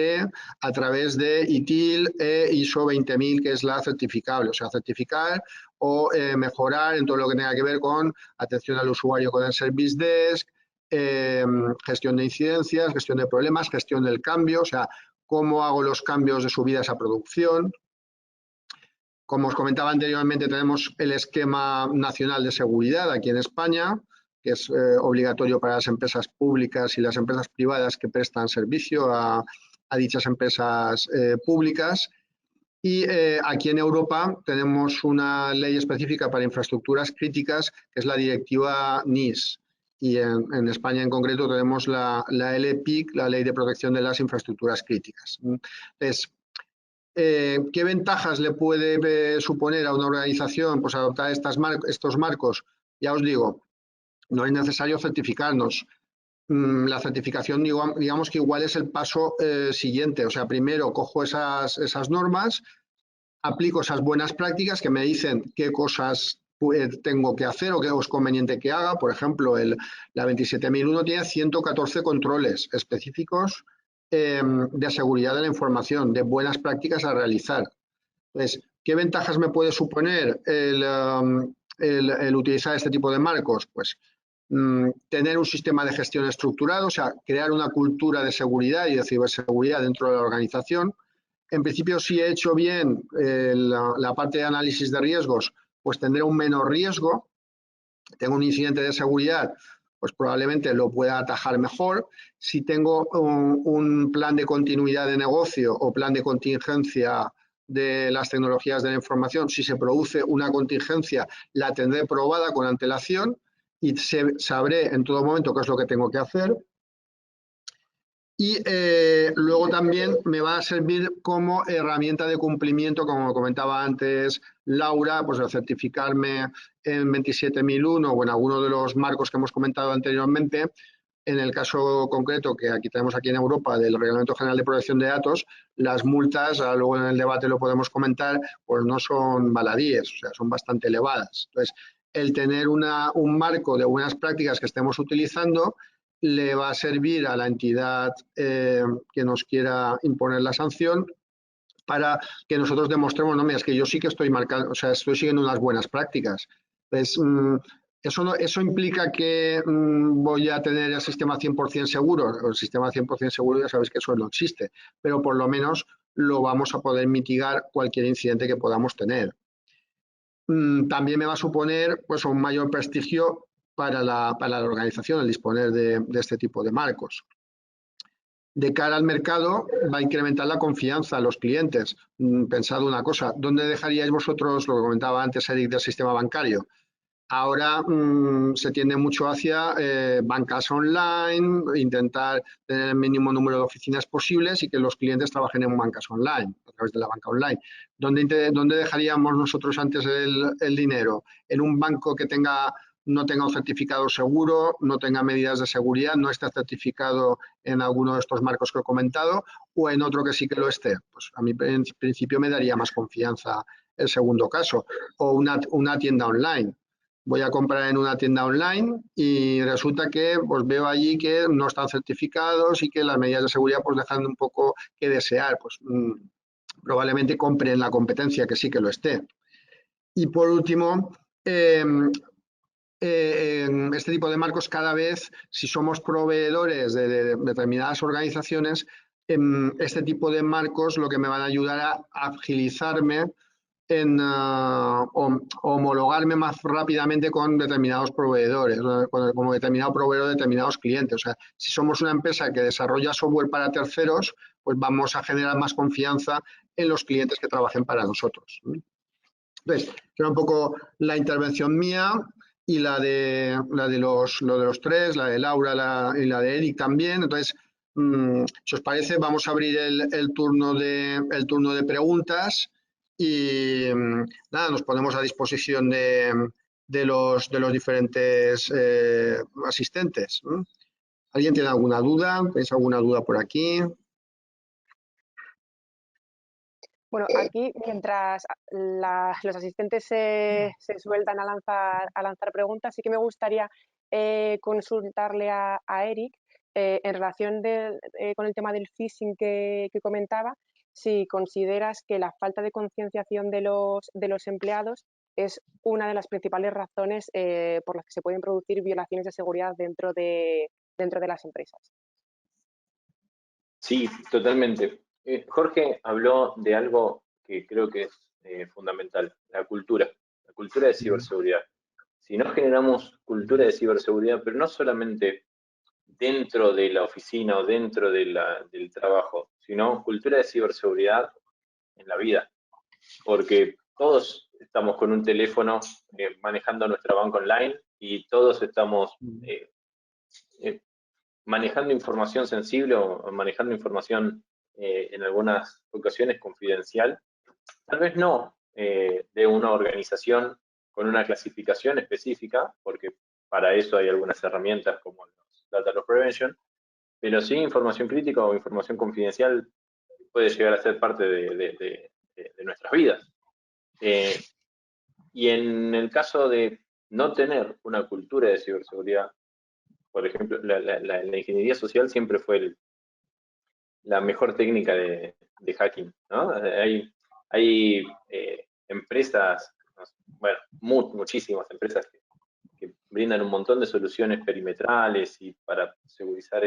a través de ITIL e ISO 20000, que es la certificable, o sea, certificar o mejorar en todo lo que tenga que ver con atención al usuario con el Service Desk, gestión de incidencias, gestión de problemas, gestión del cambio, o sea, cómo hago los cambios de subidas a producción. Como os comentaba anteriormente, tenemos el esquema nacional de seguridad aquí en España, que es obligatorio para las empresas públicas y las empresas privadas que prestan servicio a dichas empresas públicas. Y aquí en Europa tenemos una ley específica para infraestructuras críticas, que es la directiva NIS. Y en España en concreto tenemos la LPIC, la Ley de Protección de las Infraestructuras Críticas. Entonces, ¿qué ventajas le puede suponer a una organización pues, adoptar estos marcos? Ya os digo, no es necesario certificarnos. La certificación, digamos que igual es el paso siguiente. O sea, primero cojo esas normas, aplico esas buenas prácticas que me dicen qué cosas tengo que hacer o qué es conveniente que haga. Por ejemplo, la 27001 tiene 114 controles específicos de seguridad de la información, de buenas prácticas a realizar. Entonces, ¿qué ventajas me puede suponer el utilizar este tipo de marcos? Pues tener un sistema de gestión estructurado, o sea, crear una cultura de seguridad y de ciberseguridad dentro de la organización. En principio, si he hecho bien la parte de análisis de riesgos, pues tendré un menor riesgo. Tengo un incidente de seguridad, pues probablemente lo pueda atajar mejor. Si tengo un plan de continuidad de negocio o plan de contingencia de las tecnologías de la información, si se produce una contingencia, la tendré probada con antelación y sabré en todo momento qué es lo que tengo que hacer. Y luego también me va a servir como herramienta de cumplimiento, como comentaba antes Laura, pues al certificarme en 27001 o en alguno de los marcos que hemos comentado anteriormente. En el caso concreto que aquí tenemos aquí en Europa del Reglamento General de Protección de Datos, las multas, luego en el debate lo podemos comentar, pues no son baladíes, o sea, son bastante elevadas. Entonces, el tener un marco de buenas prácticas que estemos utilizando le va a servir a la entidad que nos quiera imponer la sanción para que nosotros demostremos, no, mira, es que yo sí que estoy marcando, o sea, estoy siguiendo unas buenas prácticas. Entonces, eso implica que voy a tener el sistema 100% seguro. El sistema 100% seguro ya sabéis que eso no existe, pero por lo menos lo vamos a poder mitigar cualquier incidente que podamos tener. También me va a suponer pues, un mayor prestigio para la organización el disponer de este tipo de marcos. De cara al mercado va a incrementar la confianza a los clientes. Pensad una cosa, ¿dónde dejaríais vosotros, lo que comentaba antes Eric, del sistema bancario? Ahora se tiende mucho hacia bancas online, intentar tener el mínimo número de oficinas posibles y que los clientes trabajen en bancas online, a través de la banca online. ¿Dónde dejaríamos nosotros antes el dinero? ¿En un banco que no tenga un certificado seguro, no tenga medidas de seguridad, no esté certificado en alguno de estos marcos que he comentado, o en otro que sí que lo esté? Pues a mí en principio me daría más confianza el segundo caso. O una tienda online. Voy a comprar en una tienda online y resulta que pues, veo allí que no están certificados y que las medidas de seguridad pues, dejan un poco que desear. Pues probablemente compre en la competencia que sí que lo esté. Y por último, este tipo de marcos cada vez, si somos proveedores de determinadas organizaciones, este tipo de marcos lo que me van a ayudar a agilizarme en homologarme más rápidamente con determinados proveedores, como determinado proveedor de determinados clientes. O sea, si somos una empresa que desarrolla software para terceros, pues vamos a generar más confianza en los clientes que trabajen para nosotros. Entonces, era un poco la intervención mía y la de los tres, la de Laura y la de Eric también. Entonces, si os parece, vamos a abrir el turno de preguntas y nada, nos ponemos a disposición de los diferentes asistentes. ¿Alguien tiene alguna duda? ¿Tenéis alguna duda por aquí? Bueno, aquí mientras los asistentes se sueltan a lanzar preguntas, sí que me gustaría consultarle a Eric en relación con el tema del phishing que comentaba, si consideras que la falta de concienciación de los empleados es una de las principales razones por las que se pueden producir violaciones de seguridad dentro de las empresas. Sí, totalmente. Jorge habló de algo que creo que es fundamental, la cultura de ciberseguridad. Si no generamos cultura de ciberseguridad, pero no solamente dentro de la oficina o dentro del trabajo, sino cultura de ciberseguridad en la vida, porque todos estamos con un teléfono manejando nuestra banca online y todos estamos manejando información sensible o manejando información en algunas ocasiones confidencial, tal vez no de una organización con una clasificación específica, porque para eso hay algunas herramientas como los Data Loss Prevention, pero sí información crítica o información confidencial puede llegar a ser parte de nuestras vidas. Y en el caso de no tener una cultura de ciberseguridad, por ejemplo, la ingeniería social siempre fue la mejor técnica de hacking, ¿no? Hay empresas, bueno, muchísimas empresas que brindan un montón de soluciones perimetrales y para segurizar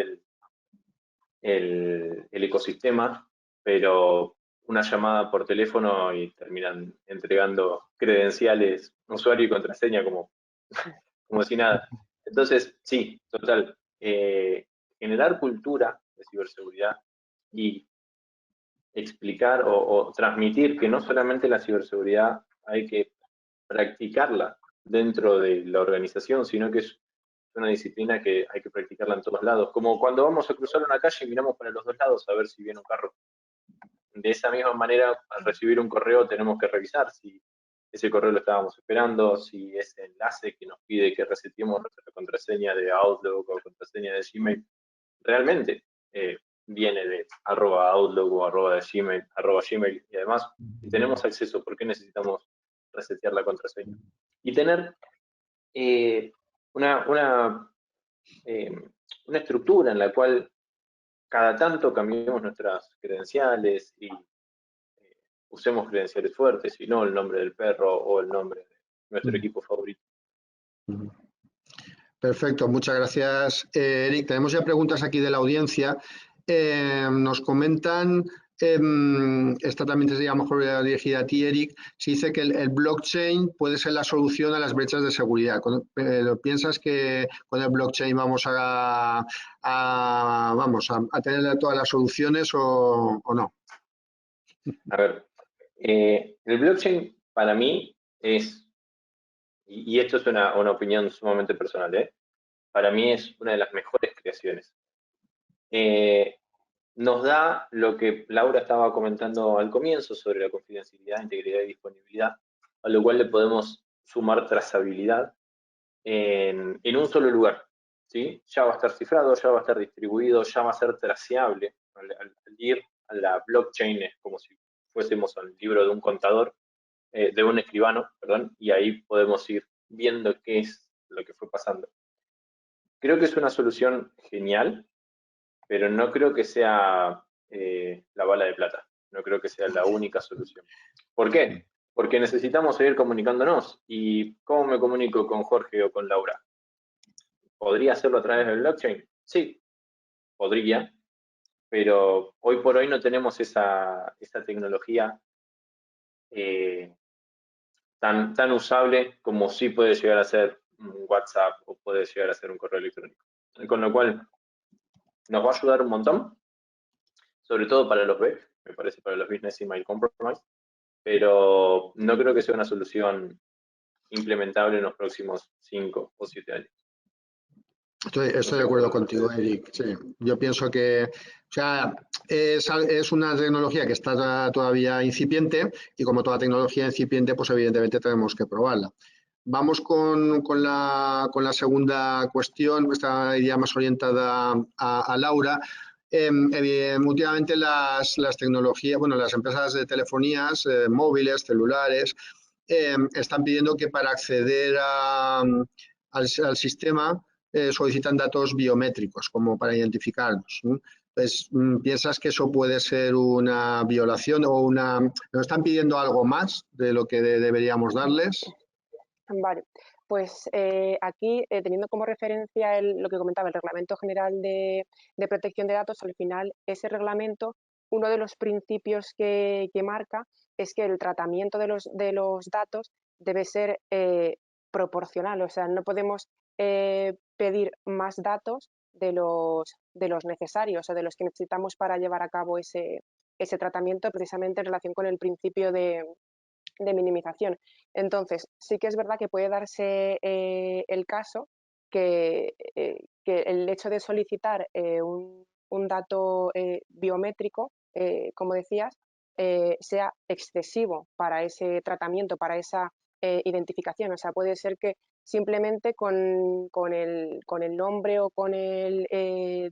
el ecosistema, pero una llamada por teléfono y terminan entregando credenciales, usuario y contraseña como si nada. Entonces, sí, total. Generar cultura de ciberseguridad y explicar o transmitir que no solamente la ciberseguridad hay que practicarla dentro de la organización, sino que es una disciplina que hay que practicarla en todos lados. Como cuando vamos a cruzar una calle y miramos para los dos lados a ver si viene un carro. De esa misma manera, al recibir un correo tenemos que revisar si ese correo lo estábamos esperando, si ese enlace que nos pide que resetemos nuestra contraseña de Outlook o contraseña de Gmail realmente viene de @Outlook o @Gmail, y además, si tenemos acceso, ¿por qué necesitamos resetear la contraseña? Y tener una estructura en la cual cada tanto cambiemos nuestras credenciales y usemos credenciales fuertes y no el nombre del perro o el nombre de nuestro equipo favorito. Perfecto, muchas gracias, Eric. Tenemos ya preguntas aquí de la audiencia. Nos comentan, esta también sería mejor dirigida a ti, Eric, se dice que el blockchain puede ser la solución a las brechas de seguridad. ¿Piensas que con el blockchain vamos a tener todas las soluciones o no? A ver, el blockchain para mí es, y esto es una opinión sumamente personal, para mí es una de las mejores creaciones. Nos da lo que Laura estaba comentando al comienzo sobre la confidencialidad, integridad y disponibilidad, a lo cual le podemos sumar trazabilidad en un solo lugar, ¿sí? Ya va a estar cifrado, ya va a estar distribuido, ya va a ser traceable. Al ir a la blockchain es como si fuésemos al libro de un contador, de un escribano, perdón, y ahí podemos ir viendo qué es lo que fue pasando. Creo que es una solución genial, pero no creo que sea la bala de plata. No creo que sea la única solución. ¿Por qué? Porque necesitamos seguir comunicándonos. ¿Y cómo me comunico con Jorge o con Laura? ¿Podría hacerlo a través del blockchain? Sí, podría, pero hoy por hoy no tenemos esa tecnología tan usable como sí puede llegar a ser un WhatsApp o puede llegar a ser un correo electrónico. Con lo cual, nos va a ayudar un montón, sobre todo para los BEC, me parece, para los Business Email Compromise, pero no creo que sea una solución implementable en los próximos 5 o 7 años. Estoy de acuerdo contigo, Eric. Sí, yo pienso que, o sea, es una tecnología que está todavía incipiente y como toda tecnología incipiente, pues evidentemente tenemos que probarla. Vamos con la segunda cuestión, esta idea más orientada a Laura. Últimamente las tecnologías, bueno, las empresas de telefonías móviles, celulares, están pidiendo que para acceder al sistema solicitan datos biométricos como para identificarnos, ¿no? Entonces, ¿piensas que eso puede ser una violación o una... ¿Nos están pidiendo algo más de lo que deberíamos darles? Vale, pues aquí, teniendo como referencia lo que comentaba, el Reglamento General de Protección de Datos, al final ese reglamento, uno de los principios que marca es que el tratamiento de los datos debe ser proporcional, o sea, no podemos pedir más datos de los necesarios o de los que necesitamos para llevar a cabo ese tratamiento, precisamente en relación con el principio de minimización. Entonces, sí que es verdad que puede darse el caso que el hecho de solicitar un dato biométrico, como decías, sea excesivo para ese tratamiento, para esa identificación. O sea, puede ser que simplemente con el nombre o con el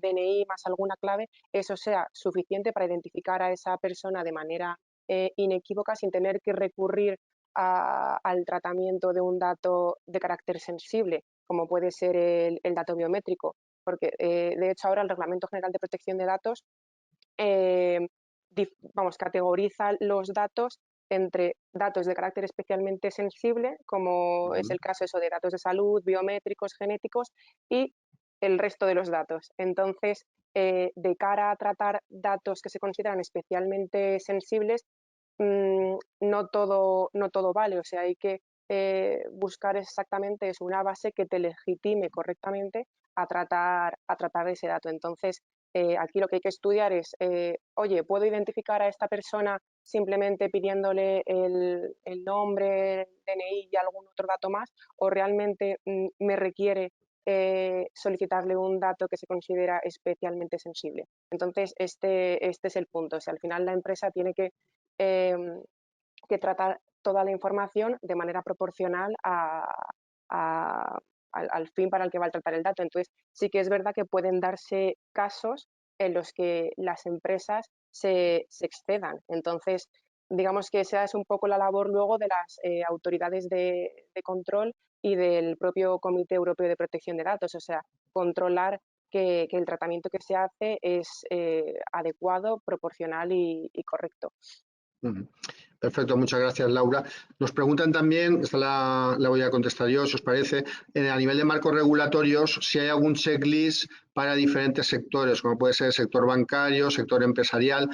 DNI más alguna clave, eso sea suficiente para identificar a esa persona de manera inequívoca sin tener que recurrir al tratamiento de un dato de carácter sensible, como puede ser el dato biométrico. Porque, de hecho, ahora el Reglamento General de Protección de Datos categoriza los datos entre datos de carácter especialmente sensible, como es el caso de datos de salud, biométricos, genéticos, y el resto de los datos. Entonces, de cara a tratar datos que se consideran especialmente sensibles, no todo vale, o sea, hay que buscar exactamente una base que te legitime correctamente a tratar ese dato. Entonces, aquí lo que hay que estudiar es, oye, ¿puedo identificar a esta persona simplemente pidiéndole el nombre, el DNI y algún otro dato más? ¿O realmente me requiere solicitarle un dato que se considera especialmente sensible? Entonces, este es el punto. O sea, al final la empresa tiene que tratar toda la información de manera proporcional al fin para el que va a tratar el dato. Entonces, sí que es verdad que pueden darse casos en los que las empresas se excedan. Entonces, digamos que esa es un poco la labor luego de las autoridades de control y del propio Comité Europeo de Protección de Datos, o sea, controlar que el tratamiento que se hace es adecuado, proporcional y correcto. Perfecto, muchas gracias, Laura. Nos preguntan también, esta la voy a contestar yo, si os parece, a nivel de marcos regulatorios, si hay algún checklist para diferentes sectores, como puede ser el sector bancario, sector empresarial.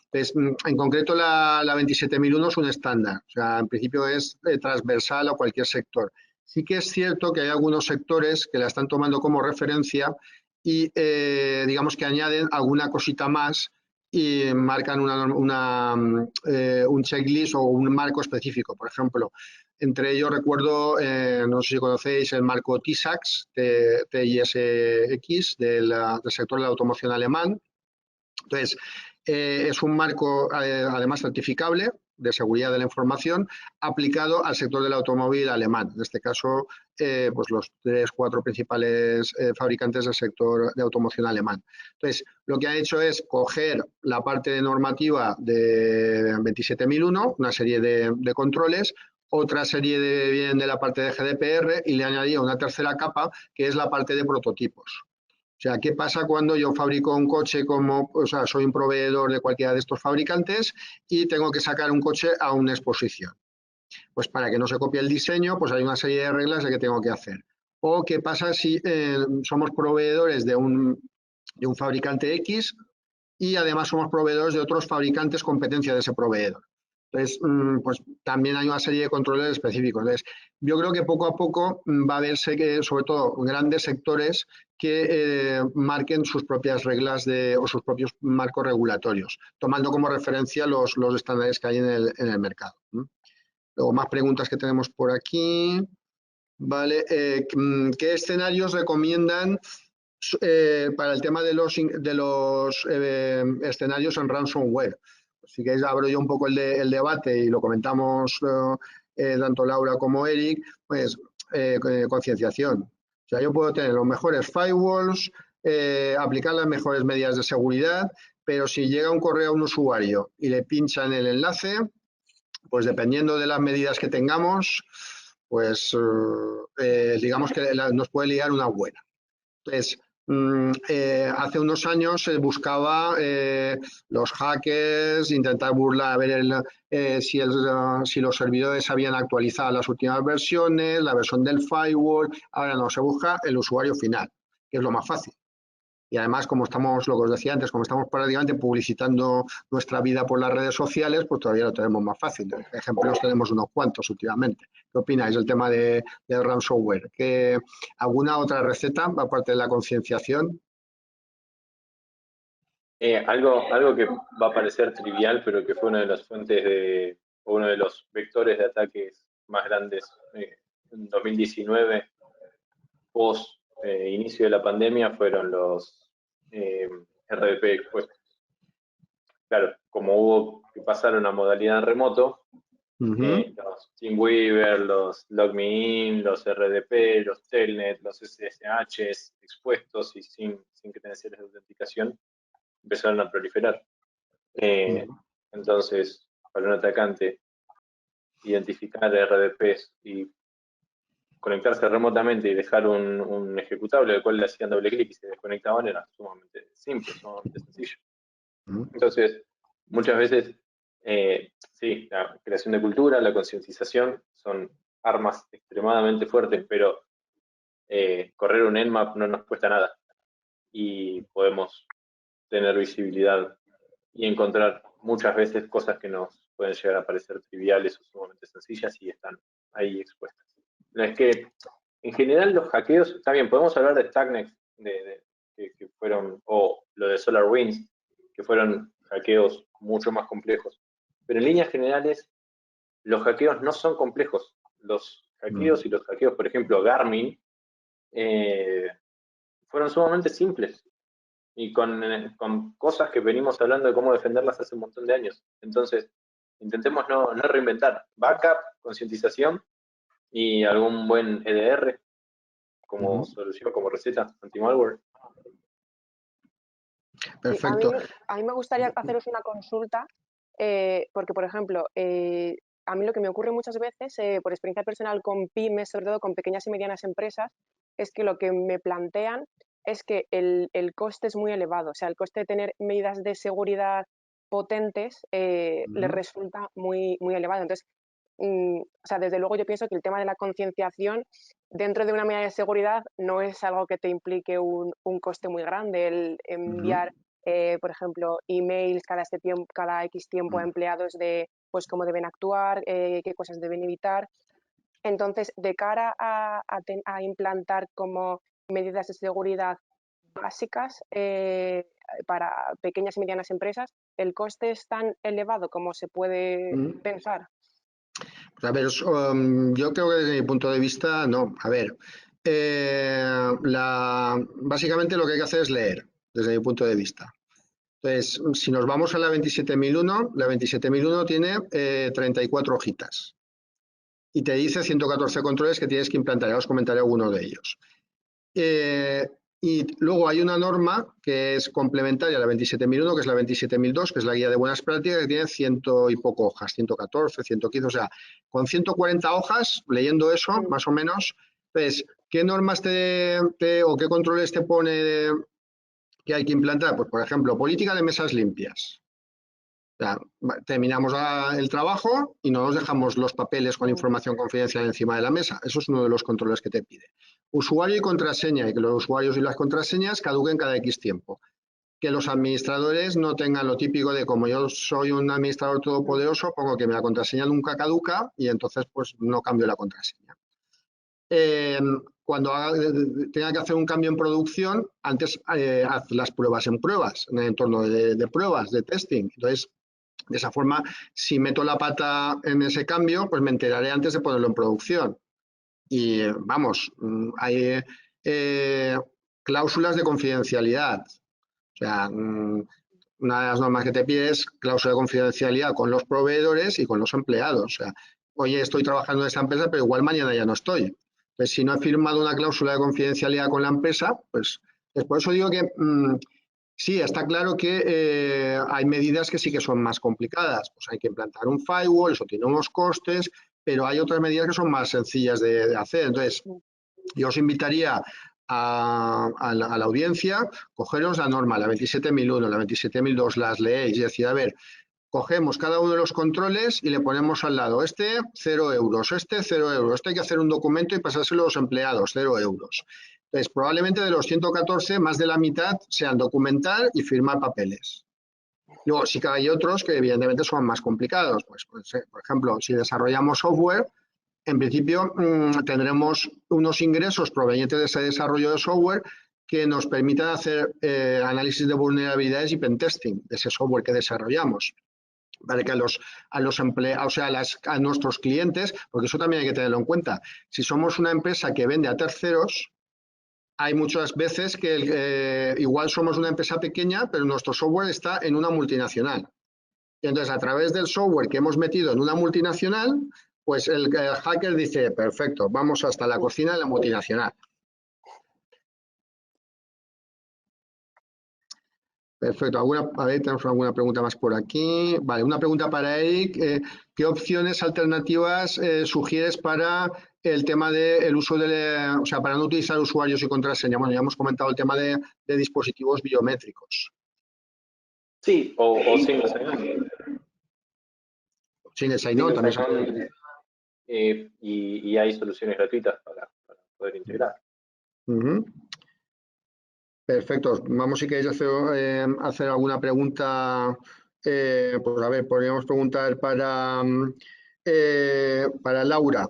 Pues, en concreto, la 27001 es un estándar, o sea, en principio es transversal a cualquier sector. Sí que es cierto que hay algunos sectores que la están tomando como referencia y, digamos, que añaden alguna cosita más y marcan un checklist o un marco específico. Por ejemplo, entre ellos recuerdo, no sé si conocéis el marco TISAX, TISX, del sector de la automoción alemán. Entonces, es un marco, además, certificable de seguridad de la información aplicado al sector del automóvil alemán. En este caso, pues los 3-4 principales fabricantes del sector de automoción alemán. Entonces, lo que han hecho es coger la parte de normativa de 27001, una serie de controles, otra serie vienen de la parte de GDPR y le añadía una tercera capa que es la parte de prototipos. O sea, ¿qué pasa cuando yo fabrico un coche soy un proveedor de cualquiera de estos fabricantes y tengo que sacar un coche a una exposición? Pues para que no se copie el diseño, pues hay una serie de reglas de que tengo que hacer. O qué pasa si somos proveedores de un fabricante X y además somos proveedores de otros fabricantes competencia de ese proveedor. Entonces, pues también hay una serie de controles específicos. Entonces, yo creo que poco a poco va a verse que, sobre todo, grandes sectores que marquen sus propias reglas o sus propios marcos regulatorios, tomando como referencia los estándares que hay en el mercado. Luego, más preguntas que tenemos por aquí. Vale, ¿qué escenarios recomiendan para el tema de los escenarios en ransomware? Si queréis, abro yo un poco el debate y lo comentamos tanto Laura como Eric, pues concienciación. O sea, yo puedo tener los mejores firewalls, aplicar las mejores medidas de seguridad, pero si llega un correo a un usuario y le pincha en el enlace, pues dependiendo de las medidas que tengamos, pues digamos que nos puede liar una buena. Entonces, hace unos años se buscaba los hackers, intentar burlar, a ver si los servidores habían actualizado las últimas versiones, la versión del firewall. Ahora no, se busca el usuario final, que es lo más fácil. Y además, como estamos, lo que os decía antes, como estamos prácticamente publicitando nuestra vida por las redes sociales, pues todavía lo tenemos más fácil. Ejemplos tenemos unos cuantos últimamente. ¿Qué opináis del tema del ransomware? ¿Alguna otra receta aparte de la concienciación? Algo que va a parecer trivial, pero que fue una de las fuentes o uno de los vectores de ataques más grandes en 2019, post inicio de la pandemia, fueron los RDP expuestos. Claro, como hubo que pasar a una modalidad en remoto, los TeamWeaver, los LogMeIn, los RDP, los Telnet, los SSHs expuestos y sin credenciales de autenticación, empezaron a proliferar. Entonces, para un atacante, identificar RDPs y conectarse remotamente y dejar un ejecutable al cual le hacían doble clic y se desconectaban era sumamente simple, sumamente sencillo. Entonces, muchas veces, sí, la creación de cultura, la concientización son armas extremadamente fuertes, pero correr un Nmap no nos cuesta nada y podemos tener visibilidad y encontrar muchas veces cosas que nos pueden llegar a parecer triviales o sumamente sencillas y están ahí expuestas. No es que, en general, los hackeos, está bien, podemos hablar de Stuxnet, que fueron, o lo de SolarWinds, que fueron hackeos mucho más complejos. Pero en líneas generales, los hackeos no son complejos. Los hackeos y los hackeos, por ejemplo, Garmin, fueron sumamente simples y con cosas que venimos hablando de cómo defenderlas hace un montón de años. Entonces, intentemos no reinventar. Backup, concientización y algún buen EDR como solución, como receta anti-malware. Perfecto. A mí me gustaría haceros una consulta, porque, por ejemplo, a mí lo que me ocurre muchas veces, por experiencia personal con pymes, sobre todo con pequeñas y medianas empresas, es que lo que me plantean es que el coste es muy elevado. O sea, el coste de tener medidas de seguridad potentes les resulta muy, muy elevado. Entonces, o sea, desde luego yo pienso que el tema de la concienciación dentro de una medida de seguridad no es algo que te implique un coste muy grande. El enviar, por ejemplo, emails cada X tiempo a empleados de pues cómo deben actuar, qué cosas deben evitar. Entonces, de cara a implantar como medidas de seguridad básicas para pequeñas y medianas empresas, ¿el coste es tan elevado como se puede pensar? Pues a ver, yo creo que desde mi punto de vista, no. A ver, básicamente lo que hay que hacer es leer, desde mi punto de vista. Entonces, si nos vamos a la 27001, la 27001 tiene 34 hojitas y te dice 114 controles que tienes que implantar. Ya os comentaré alguno de ellos. Y luego hay una norma que es complementaria a la 27001, que es la 27002, que es la guía de buenas prácticas, que tiene 100 y poco hojas, 114, 115, o sea, con 140 hojas, leyendo eso, más o menos, pues, ¿qué normas o qué controles te pone que hay que implantar? Pues, por ejemplo, política de mesas limpias. O sea, terminamos el trabajo y no nos dejamos los papeles con información confidencial encima de la mesa. Eso es uno de los controles que te pide. Usuario y contraseña, y que los usuarios y las contraseñas caduquen cada X tiempo. Que los administradores no tengan lo típico de, como yo soy un administrador todopoderoso, pongo que la contraseña nunca caduca y entonces pues no cambio la contraseña. Cuando tenga que hacer un cambio en producción, antes haz las pruebas en el entorno de pruebas, de testing. Entonces, de esa forma, si meto la pata en ese cambio, pues me enteraré antes de ponerlo en producción. Y vamos, hay cláusulas de confidencialidad. O sea, una de las normas que te pide es cláusula de confidencialidad con los proveedores y con los empleados. O sea, oye, estoy trabajando en esta empresa, pero igual mañana ya no estoy. Entonces, si no he firmado una cláusula de confidencialidad con la empresa, pues por eso digo que sí, está claro que hay medidas que sí que son más complicadas. Pues hay que implantar un firewall, eso tiene unos costes, pero hay otras medidas que son más sencillas de hacer. Entonces, yo os invitaría a la audiencia, cogeros la norma, la 27.001, la 27.002, las leéis y decir, a ver, cogemos cada uno de los controles y le ponemos al lado, este 0 euros, este 0 euros, este hay que hacer un documento y pasárselo a los empleados, 0 euros. Entonces, probablemente de los 114, más de la mitad sean documentar y firmar papeles. Luego sí que hay otros que evidentemente son más complicados. Pues, por ejemplo, si desarrollamos software, en principio tendremos unos ingresos provenientes de ese desarrollo de software que nos permitan hacer análisis de vulnerabilidades y pentesting de ese software que desarrollamos. Para que a nuestros clientes, porque eso también hay que tenerlo en cuenta. Si somos una empresa que vende a terceros, hay muchas veces que igual somos una empresa pequeña, pero nuestro software está en una multinacional. Y entonces, a través del software que hemos metido en una multinacional, pues el hacker dice, perfecto, vamos hasta la cocina de la multinacional. Perfecto. A ver, tenemos alguna pregunta más por aquí. Vale, una pregunta para Eric. ¿Qué opciones alternativas sugieres para el tema del uso o sea, para no utilizar usuarios y contraseña? Bueno, ya hemos comentado el tema de dispositivos biométricos. Sí, o single sign-on. Single sign-on también se puede. Y hay soluciones gratuitas para poder integrar. Perfecto. Vamos, si queréis hacer alguna pregunta, pues a ver, podríamos preguntar para Laura.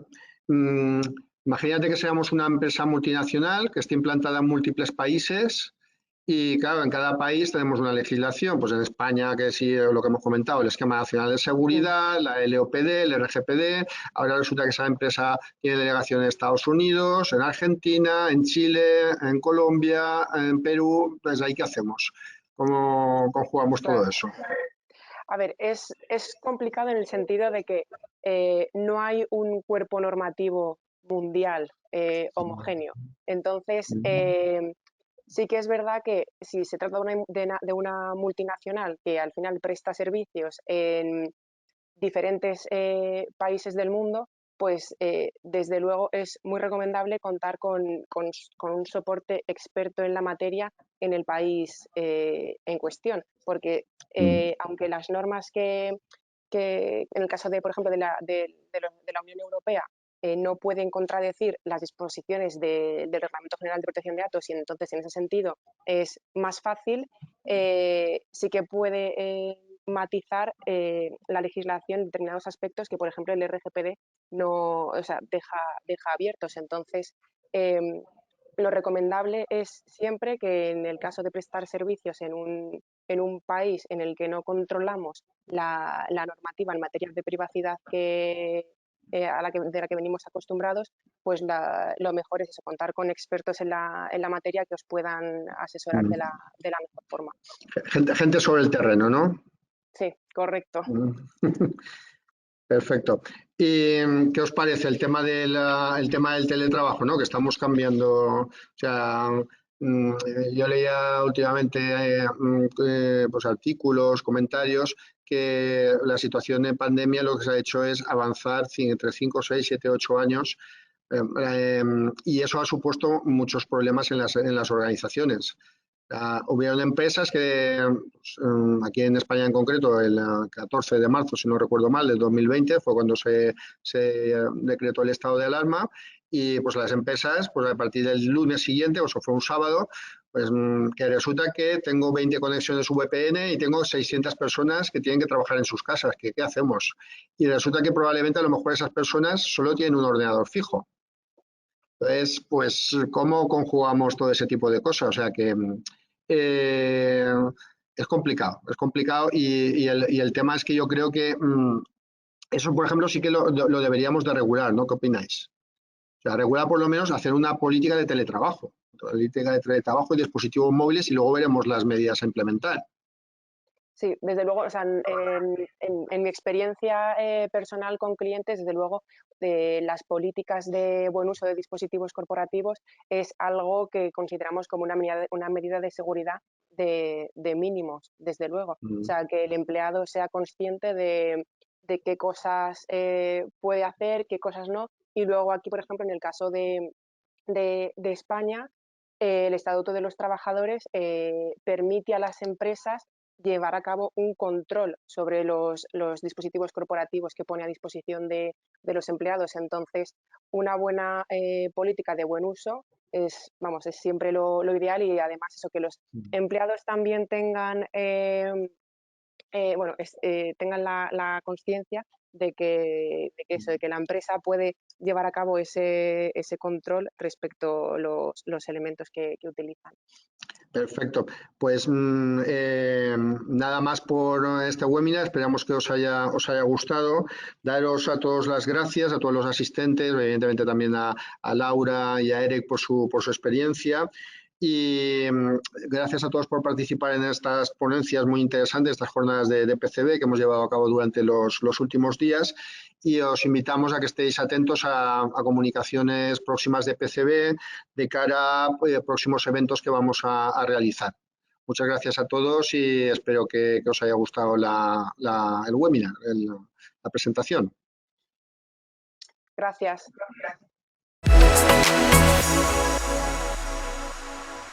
Imagínate que seamos una empresa multinacional que esté implantada en múltiples países y, claro, en cada país tenemos una legislación. Pues en España, que sí, lo que hemos comentado, el Esquema Nacional de Seguridad, la LOPD, el RGPD. Ahora resulta que esa empresa tiene delegación en Estados Unidos, en Argentina, en Chile, en Colombia, en Perú. Entonces, ¿ahí qué hacemos? ¿Cómo conjugamos todo eso? A ver, es complicado en el sentido de que no hay un cuerpo normativo mundial homogéneo. Entonces, sí que es verdad que si se trata de una multinacional que al final presta servicios en diferentes países del mundo, pues desde luego es muy recomendable contar con un soporte experto en la materia en el país en cuestión, porque aunque las normas que en el caso de, por ejemplo, de la Unión Europea no pueden contradecir las disposiciones del Reglamento General de Protección de Datos y entonces en ese sentido es más fácil, sí que puede matizar la legislación en determinados aspectos que, por ejemplo, el RGPD no, o sea, deja abiertos. Entonces, lo recomendable es siempre que en el caso de prestar servicios en un país en el que no controlamos la normativa en materia de privacidad de la que venimos acostumbrados, pues lo mejor es eso, contar con expertos en la materia que os puedan asesorar de la mejor forma. Gente sobre el terreno, ¿no? Sí, correcto. Perfecto. ¿Y qué os parece el tema del teletrabajo, ¿no? Que estamos cambiando, o sea, yo leía últimamente pues artículos, comentarios, que la situación de pandemia lo que se ha hecho es avanzar entre 5, 6, 7, 8 años y eso ha supuesto muchos problemas en las organizaciones. Hubieron empresas que, pues, aquí en España en concreto, el 14 de marzo, si no recuerdo mal, del 2020, fue cuando se decretó el estado de alarma y pues las empresas, pues a partir del lunes siguiente, o eso fue un sábado, pues que resulta que tengo 20 conexiones VPN y tengo 600 personas que tienen que trabajar en sus casas. ¿Qué hacemos? Y resulta que probablemente a lo mejor esas personas solo tienen un ordenador fijo. Entonces, pues, ¿cómo conjugamos todo ese tipo de cosas? O sea que es complicado y el tema es que yo creo que eso, por ejemplo, sí que lo deberíamos de regular, ¿no? ¿Qué opináis? O sea, regular por lo menos hacer una política de teletrabajo, política de teletrabajo y dispositivos móviles y luego veremos las medidas a implementar. Sí, desde luego, o sea, en mi experiencia personal con clientes, desde luego, las políticas de buen uso de dispositivos corporativos es algo que consideramos como una medida de seguridad de mínimos, desde luego. O sea, que el empleado sea consciente de qué cosas puede hacer, qué cosas no. Y luego aquí, por ejemplo, en el caso de España, el Estatuto de los Trabajadores permite a las empresas llevar a cabo un control sobre los dispositivos corporativos que pone a disposición de los empleados. Entonces, una buena política de buen uso es siempre lo ideal, y además eso, que los empleados también tengan, tengan la conciencia de que la empresa puede llevar a cabo ese control respecto a los elementos que utilizan. Perfecto. Pues nada más por este webinar. Esperamos que os haya gustado. Daros a todos las gracias, a todos los asistentes, evidentemente también a Laura y a Eric por su experiencia. Y gracias a todos por participar en estas ponencias muy interesantes, estas jornadas de PCB que hemos llevado a cabo durante los últimos días. Y os invitamos a que estéis atentos a comunicaciones próximas de PCB de cara a próximos eventos que vamos a realizar. Muchas gracias a todos y espero que os haya gustado el webinar, la presentación. Gracias.